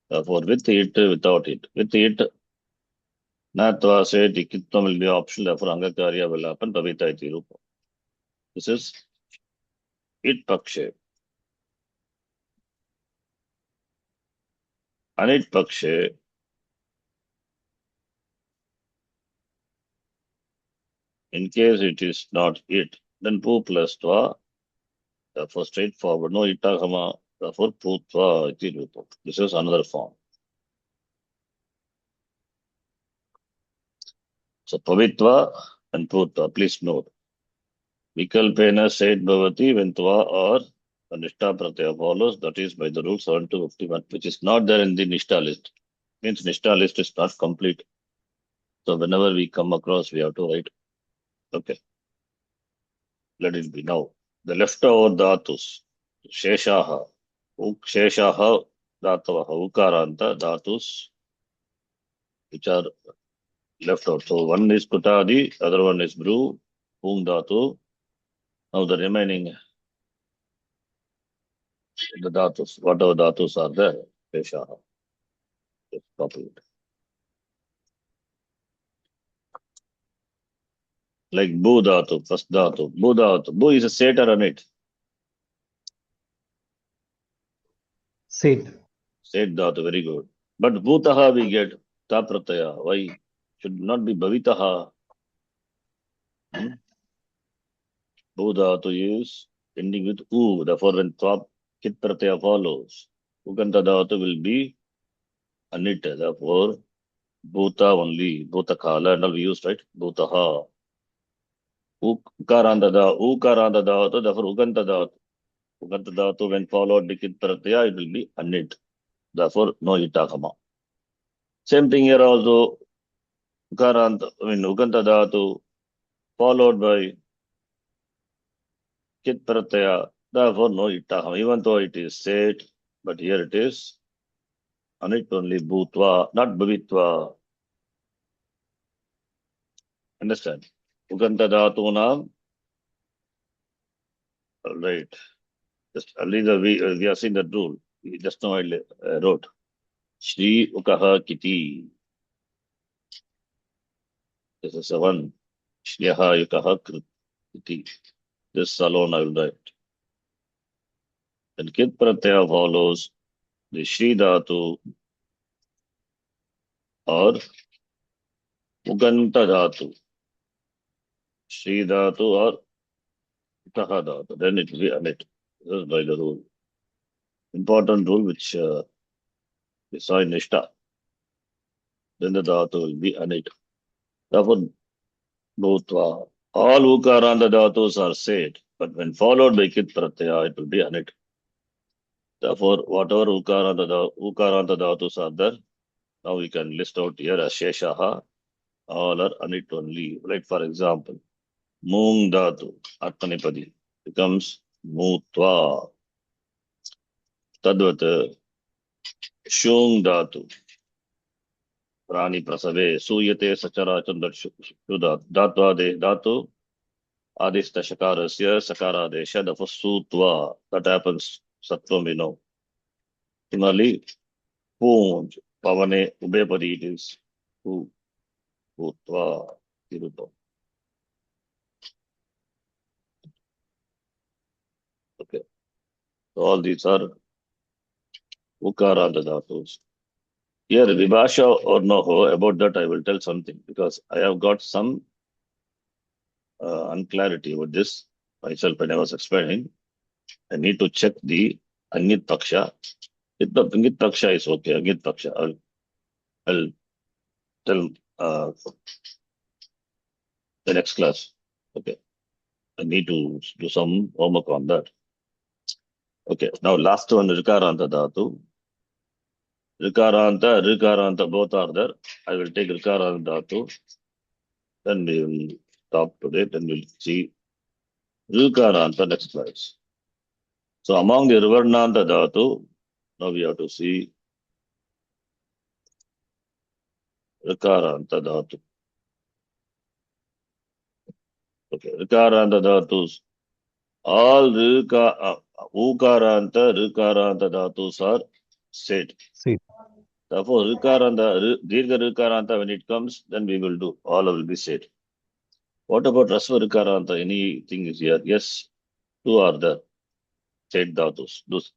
Therefore with it, without it. With it, natva said ikitvam will be optional. Therefore angakarya will happen. Bhavita iti rupa. This is it pakshe. Anit pakshe. In case it is not it, then pu plus tva. Therefore straightforward. No itagama. Therefore putva iti rupa. This is another form. So pavitva and putva. Please note. Vikalpena said bhavati when tva or the nishta pratyaya follows. That is by the rule 7 to 51, which is not there in the nishta list. Means nishta list is not complete. So whenever we come across, we have to write. Okay. Let it be now. The leftover dhatus. Sheshaha. Sheshaha dhatavaha. Ukaranta dhatus. Which are left out. So one is kutadi, other one is bru, pung dhatu. Now the remaining the dhatus, whatever dhatus are there, Sheshaha. Just copy it. Like bu dhatu, first dhatu. Bu dhatu. Bu is a setter on it. Set. Set dhatu, very good. But bhutaha we get ta pratyaya. Why? Should not be bhavitaha. Bu dhatu is ending with u. Therefore, when tva kit pratyaya follows, ukanta dhatu will be anit. Therefore, bhuta only. Bhuta kala and all we used, right? Bhutaha. Ukaranda dhatu. Therefore, ukanta dhatu. Ukanta dhatu when followed by kit pratyaya, it will be anit. Therefore, no itakama. Same thing here also. Ukanta dhatu followed by kit pratyaya. Therefore, no itakama. Even though it is said, but here it is anit only bhutva, not bhavitva. Understand? Ukanta dhatu naam. Right. Just earlier we have seen that rule. Just now I wrote. Shri Ukaha Kiti. This is the one. Shriyaha Yukaha Kiti. This alone I will write. When Kit Pratyaya follows the Shri Dhatu or Uganta Dhatu. Shri Dhatu or Ukaha Dhatu. Then it will be Anit. This is by the rule. Important rule which we saw in Nishta. Then the Dhatu will be Anit. Therefore, Bhutva. All ukaranta dhatus are said, but when followed by kit pratyaya, it will be anit. Therefore, whatever ukaranta dhatus are there, now we can list out here as sheshaha, all are anit only. Like for example, moong dhatu, atmanipadi, becomes mutva. Tadvat, shung dhatu, prani prasave, suyate sachara chandar dhatva dhatu, adista shakarasya, sakaradesha, therefore sutva, that happens, sattvam we know. Similarly, Poonj, Pavane, Ubepadi, it is who, Bhutva, Tirupa. Okay. So all these are Ukaranta dhatus. Here, Vibhasha or Noho, about that I will tell something because I have got some unclarity about this myself when I was explaining. I need to check the Angit Paksha. If the Angit Paksha is okay, Angit Paksha, I'll tell the next class. Okay. I need to do some homework on that. Okay. Now, last one, Rikaranta Dhatu. Rikaranta, both are there. I will take Rikaranta Dhatu. Then we will stop today. Then we'll see Rikaranta next class. So, among the Rivarnanta Dhatu, now we have to see Rikaranta Dhatu. Okay. Rikaranta Dhatus. All Ukaranta, Rikaranta Dhatus are said. Said. Therefore, Rikaranta, Dirgha Rikaranta, when it comes, then we will do. All will be said. What about Rasva Rikaranta? Anything is here? Yes, two are there. Said dhatus. Those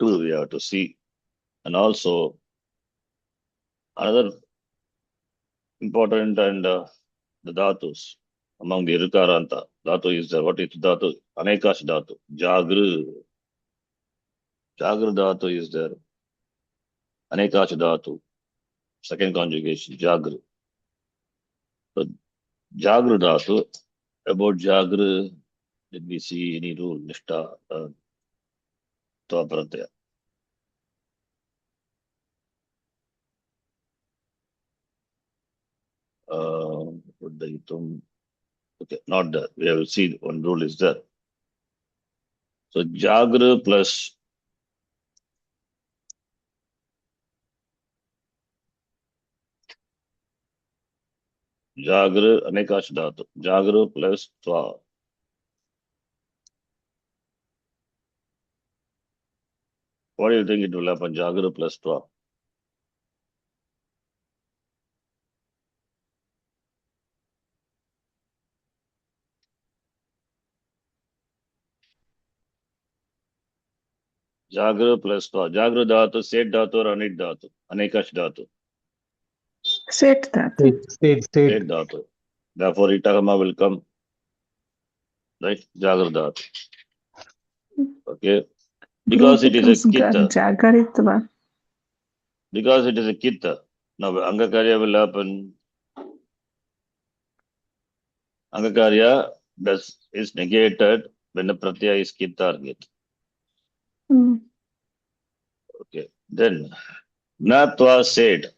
two we have to see. And also, another important and the dhatus among the Rikaranta. Dhatu is there. What is dhatu? Anekash dhatu. Jagru. Jagru dhatu is there. Anekash dhatu. Second conjugation. Jagru. So, Jagru dhatu. About Jagru, did we see any rule? Nishta. Tvapratyaya. Okay, not there. We have seen one rule is there. So Jagra plus Jagra Anekash Dhatu. Jagra plus Twa. What do you think it will happen? Jagra plus Twa. Jagra plus Twa. Jagra Dhatu, Set Dhatu or Anit Dhatu. Anekash Dhatu. Set that. Said. Set Dhatu. Therefore, Itagama will come. Right? Jagra Dhatu. Okay. Because it is a Kitta. Jagaritva. Because it is a Kitta. Now, Angakarya will happen. Angakarya is negated when the Pratyaya is Kitta or Git. Okay. Then, Natva said.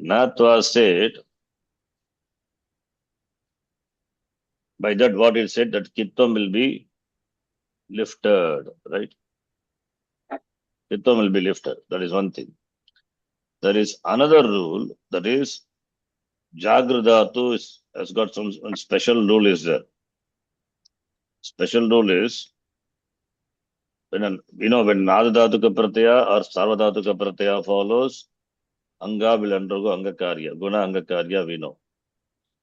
Natva said. By that, what it said that Kittam will be lifted, right? Kittam will be lifted. That is one thing. There is another rule that is Jagradhatu has got some special rule is there. Special rule is when Nadadhatuka Pratyaya or Sarvadhatuka Pratyaya follows, Anga will undergo Angakarya, Guna Angakarya we know.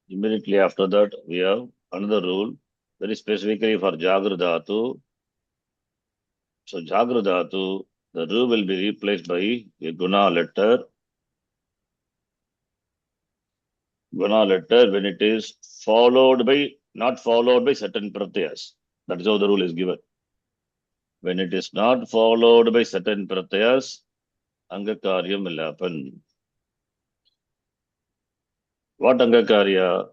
Immediately after that, we have another rule, very specifically for Jagradhatu. So Jagradhatu, the rule will be replaced by a Guna letter. Guna letter when it is not followed by certain pratyas. That is how the rule is given. When it is not followed by certain pratyas, Angakaryam will happen. What Angakarya?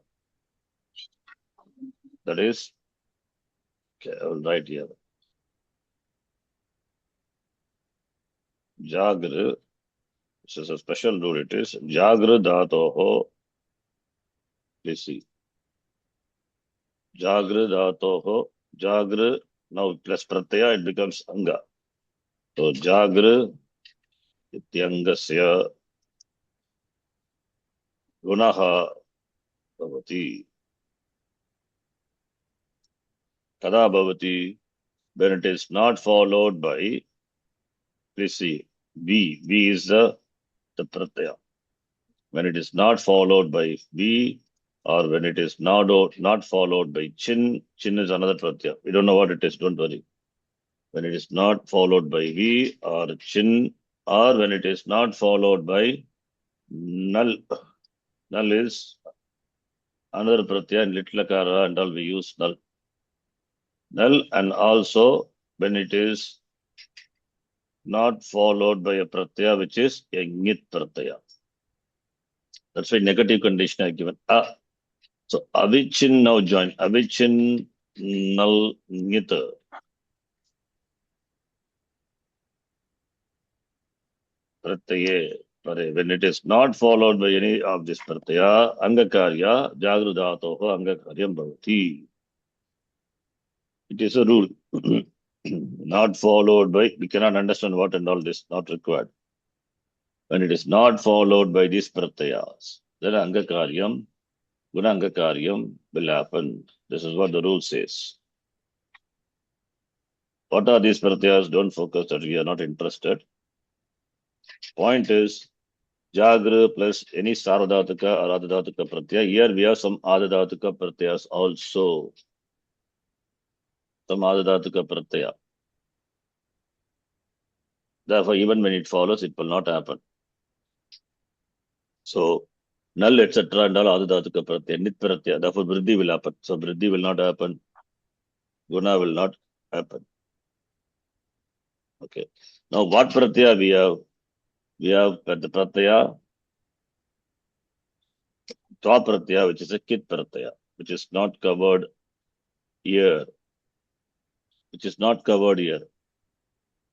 That is, okay, I will write here. Jagr, this is a special rule, it is Jagr Dhatoho. Please see. Jagr Dhatoho. Jagr, now plus Pratyaya, it becomes Anga. So Jagr Ityangasya Gunaha Bhavati. Kada Bhavati, when it is not followed by, please see, V. V is the Pratyaya. When it is not followed by V, or when it is not followed by Chin, Chin is another Pratyaya. We don't know what it is, don't worry. When it is not followed by V or Chin, or when it is not followed by Null. Null is another Pratyaya in Litlakara and all we use Null. Null, and also when it is not followed by a Pratyaya which is a Ngit Pratyaya. That's why negative condition I given. So Avichin now join. Avichin Null Ngit. Pratyaye. When it is not followed by any of this Pratyaya, Angakarya, Jagrudhatoho Angakaryam Bhavati. It is a rule. Not followed by, we cannot understand what and all this, not required. When it is not followed by these Pratyayas, then Angakaryam, Guna Angakaryam will happen. This is what the rule says. What are these Pratyayas? Don't focus that we are not interested. Point is, Jagra plus any Saradhataka or Adadhataka Pratyaya. Here we have some Adadhataka Pratyayas also. Some Adadhataka Pratyaya. Therefore, even when it follows, it will not happen. So, Null, etc. and all Adadhataka Pratyaya, Nit Pratyaya. Therefore, Vriddhi will happen. So, Vriddhi will not happen. Guna will not happen. Okay. Now, what Pratyaya we have? We have the Pratyaya, Tva Pratyaya, which is a Kit Pratyaya, which is not covered here. Which is not covered here.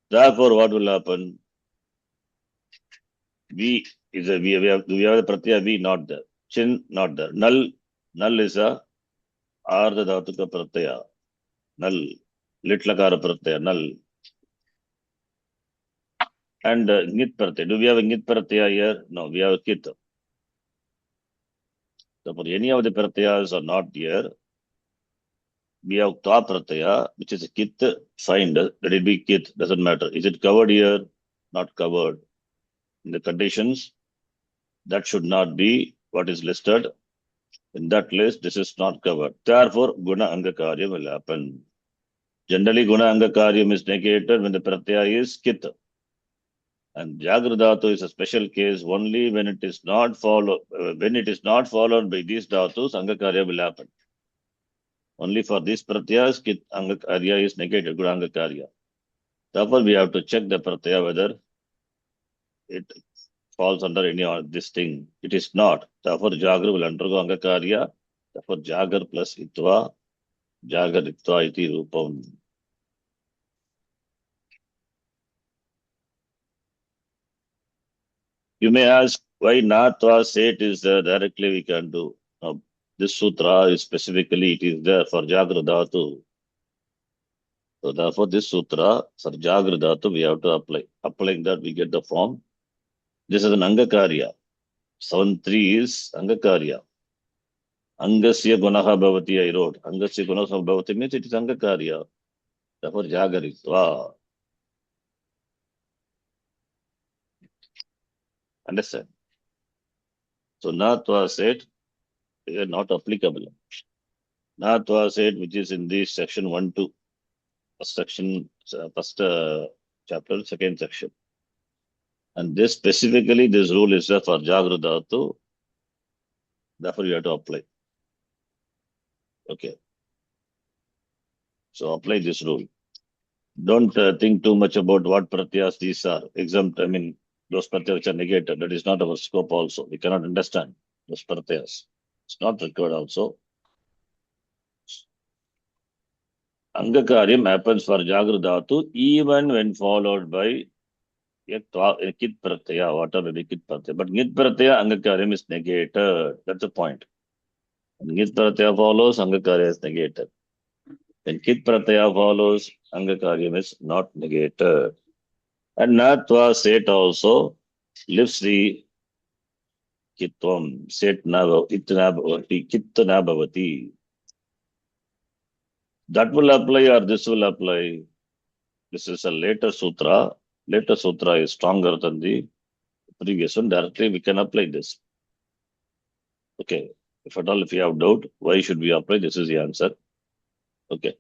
Therefore, what will happen? V is a V. We have the Pratyaya V not there. Chin not there. Null is a Ardha Dhatuka Pratyaya. Null. Litlakara Pratyaya. Null. And Ngit Pratyaya. Do we have a Ngit Pratyaya here? No, we have a Kit. So for any of the Pratyayas are not here, we have Tva Pratyaya, which is a Kit. Find let it be Kit. Doesn't matter. Is it covered here? Not covered. In the conditions, that should not be what is listed. In that list, this is not covered. Therefore, Guna Angakaryam will happen. Generally, Guna Angakaryam is negated when the Pratyaya is Kit. And Jagradhatu is a special case only when it is not followed. When it is not followed by these dhatus, Angakarya will happen. Only for these Pratyayas, Kit Angakarya is negated, Guna Angakarya. Therefore, we have to check the Pratyaya whether it falls under any of this thing. It is not. Therefore, Jagra will undergo Angakarya. Therefore, Jagar plus Itva, Jagar Itva iti Rupam. You may ask why Natva Set is there directly we can do. Now, this sutra is specifically it is there for Jagradhatu. So therefore this sutra for Jagradhatu we have to apply. Applying that we get the form. This is an Angakarya. 7-3 is Angakarya. Angasya Gunaha Bhavati I wrote. Angasya Gunaha Bhavati means it is Angakarya. Therefore Jagaritva. Understand? So Natva Set is not applicable. Natva Set which is in this section 1-2. First section, first chapter, second section. And this specifically, this rule is for Jagradhatu. Therefore, you have to apply. Okay. So apply this rule. Don't think too much about what pratyas these are. Exempt, I mean, those pratyas which are negated. That is not our scope also. We cannot understand. plus pratyas. It's not required also. Angakaryam happens for Jagradhatu even when followed by a kit pratyaya, whatever may be kit pratyaya. But nit pratyaya, Angakaryam is negated. That's the point. When nit pratyaya follows, Angakaryam is negated. When kit pratyaya follows, Angakaryam is not negated. And Natva set also lifts the kitvam, set itna bhavati, kitna bhavati. That will apply or this will apply. This is a later sutra. Later sutra is stronger than the previous one. Directly we can apply this. Okay. If at all, if you have doubt, why should we apply? This is the answer. Okay.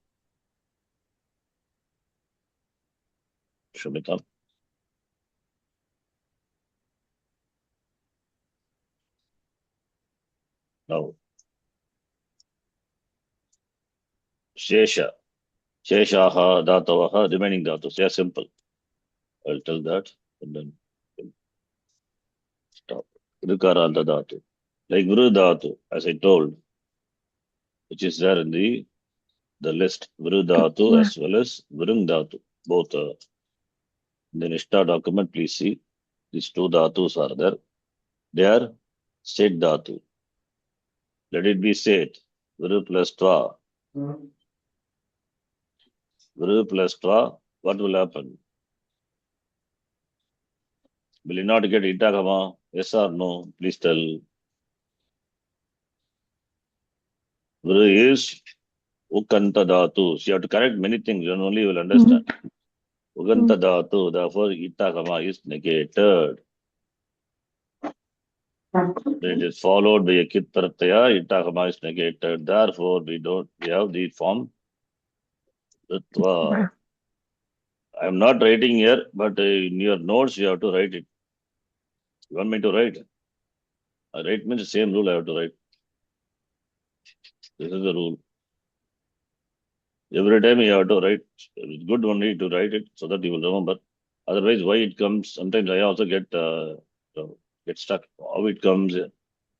Should we come? Now. Shesha. Sheshaha, Dhatavaha, remaining dhatus. They are simple. I'll tell that and then stop. Rikaranta dhatu. Like Guru dhatu, as I told, which is there in the list. Guru dhatu as well as Virung dhatu. Both in the Nishta document, please see. These two dhatus are there. They are state dhatu. Let it be said. Guru plus twa. Guru plus twa. What will happen? Will you not get itakama? Yes or no? Please tell. Guru is ukanta dhatu. So you have to correct many things, then only you will understand. Uganta dhatu, therefore itakama is negated. When it is followed by a kit pratyaya, itakama is negated. Therefore, we have the form ritva. I am not writing here, but in your notes you have to write it. You want me to write? I write means the same rule I have to write. This is the rule. Every time you have to write. It's good only to write it so that you will remember. Otherwise, why it comes? Sometimes I also get stuck. How it comes? I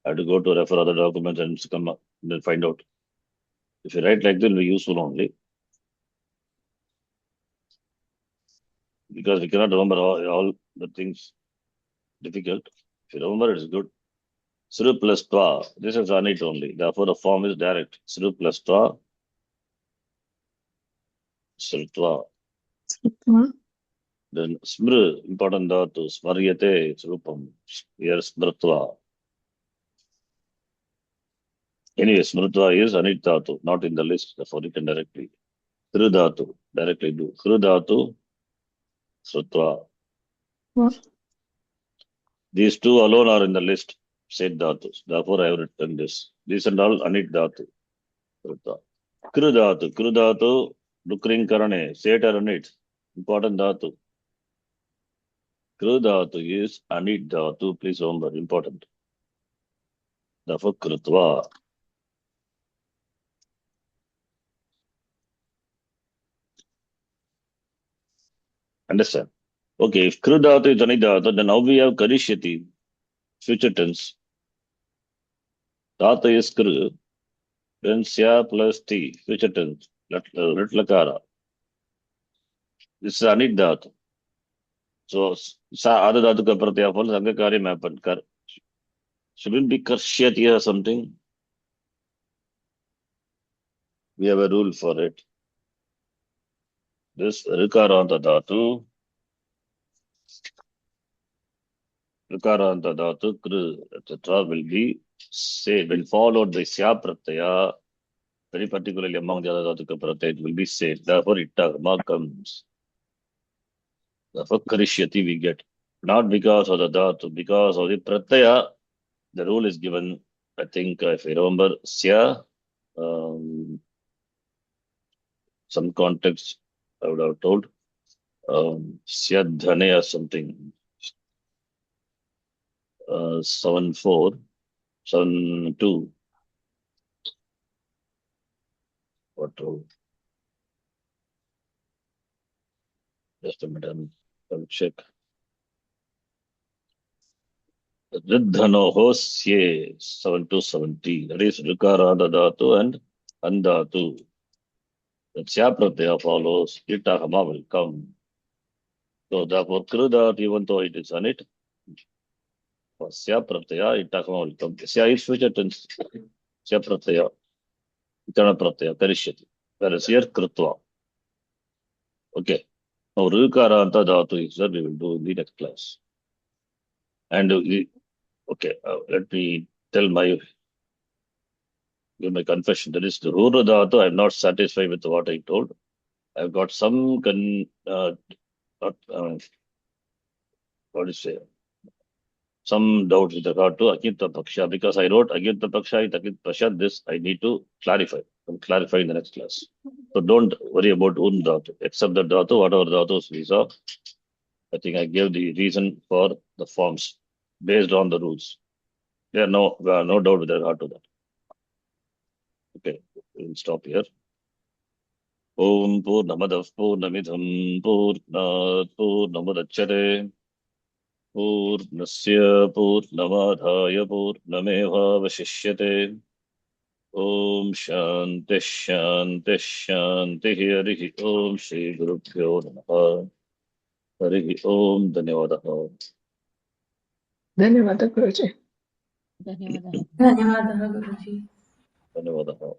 have to go to refer other documents and come up and then find out. If you write like this, it will be useful only. Because we cannot remember all the things difficult. If you remember, it's good. Sru plus twa. This is on it only. Therefore, the form is direct. Sru plus twa. Srutva. Then smr, important dhatu. Smaryate, srupam. Here, smrtva. Anyway, smrtva is anit dhatu, not in the list. Therefore, you can directly. Kru dhatu, directly do. Kru dhatu, srutva. These two alone are in the list. Said dhatus. Therefore, I have written this. These and all anit dhatu. Srutva. Kru dhatu. Kru dhatu, lukring karane. Set or anit. Important dhatu. Kru dhatu is anit dhatu. Please remember, important. Therefore, krutva. Understand? Okay, if kru dhatu is anit dhatu, then now we have karishyati. Future tense. Dhatu is kru. Then sya plus t. Future tense. Lit lakara. This is anit dhatu. So, sa ada dhatu ka pratyaya follows angakaryam happen. Shouldn't be karshyati or something. We have a rule for it. This rikaranta dhatu. Rikaranta dhatu, kru, etc. will be said when followed by sya pratyaya. Very particularly among the other dhatu ka pratyaya, it will be said. Therefore, ittagama comes. Therefore, karishyati we get. Not because of the dhatu, because of the pratyaya. The rule is given, I think, if I remember, sya, some context I would have told, sya dhane or something, 7-4, 7-2. What rule? Just a minute, I'll check. Riddhanoho sye 7 to 70. That is Rikarada Dhatu and Andhatu. The Sya Pratyaya follows, Itahama will come. So therefore, Krudat, even though it is on it, for Sya Pratyaya, Itahama will come. Sya is future tense. Sya Pratyaya, Itana Pratyaya, Karishyati. Whereas here, Krutva. Okay. Now, Rikaranta Dhatu is that we will do in the next class. And okay, let me tell give my confession. That is the Rura Dhatu. I am not satisfied with what I told. I've got some not what do you say? Some doubt with regard to Akita Paksha because I wrote Akita Paksha, Akita Paksha. This I need to clarify. I'll clarify in the next class. So don't worry about Un Dhatu. Except the Dhatu, whatever Dhatus we saw, I think I gave the reason for the forms based on the rules. There are no doubt with regard to that. Okay, we'll stop here. Om Purnamadav Purnamidham Purnat Purnamudachyate Purnasya Purnamadhaya Purnamevavashishyate. Om Shanti Shanti Shanti Harihi Om Shri Gurubhyo Namaha Harihi Om Dhanyavadaha. धन्यवाद गुरुजी. धन्यवादः गुरुजी. Dhanyavadaha.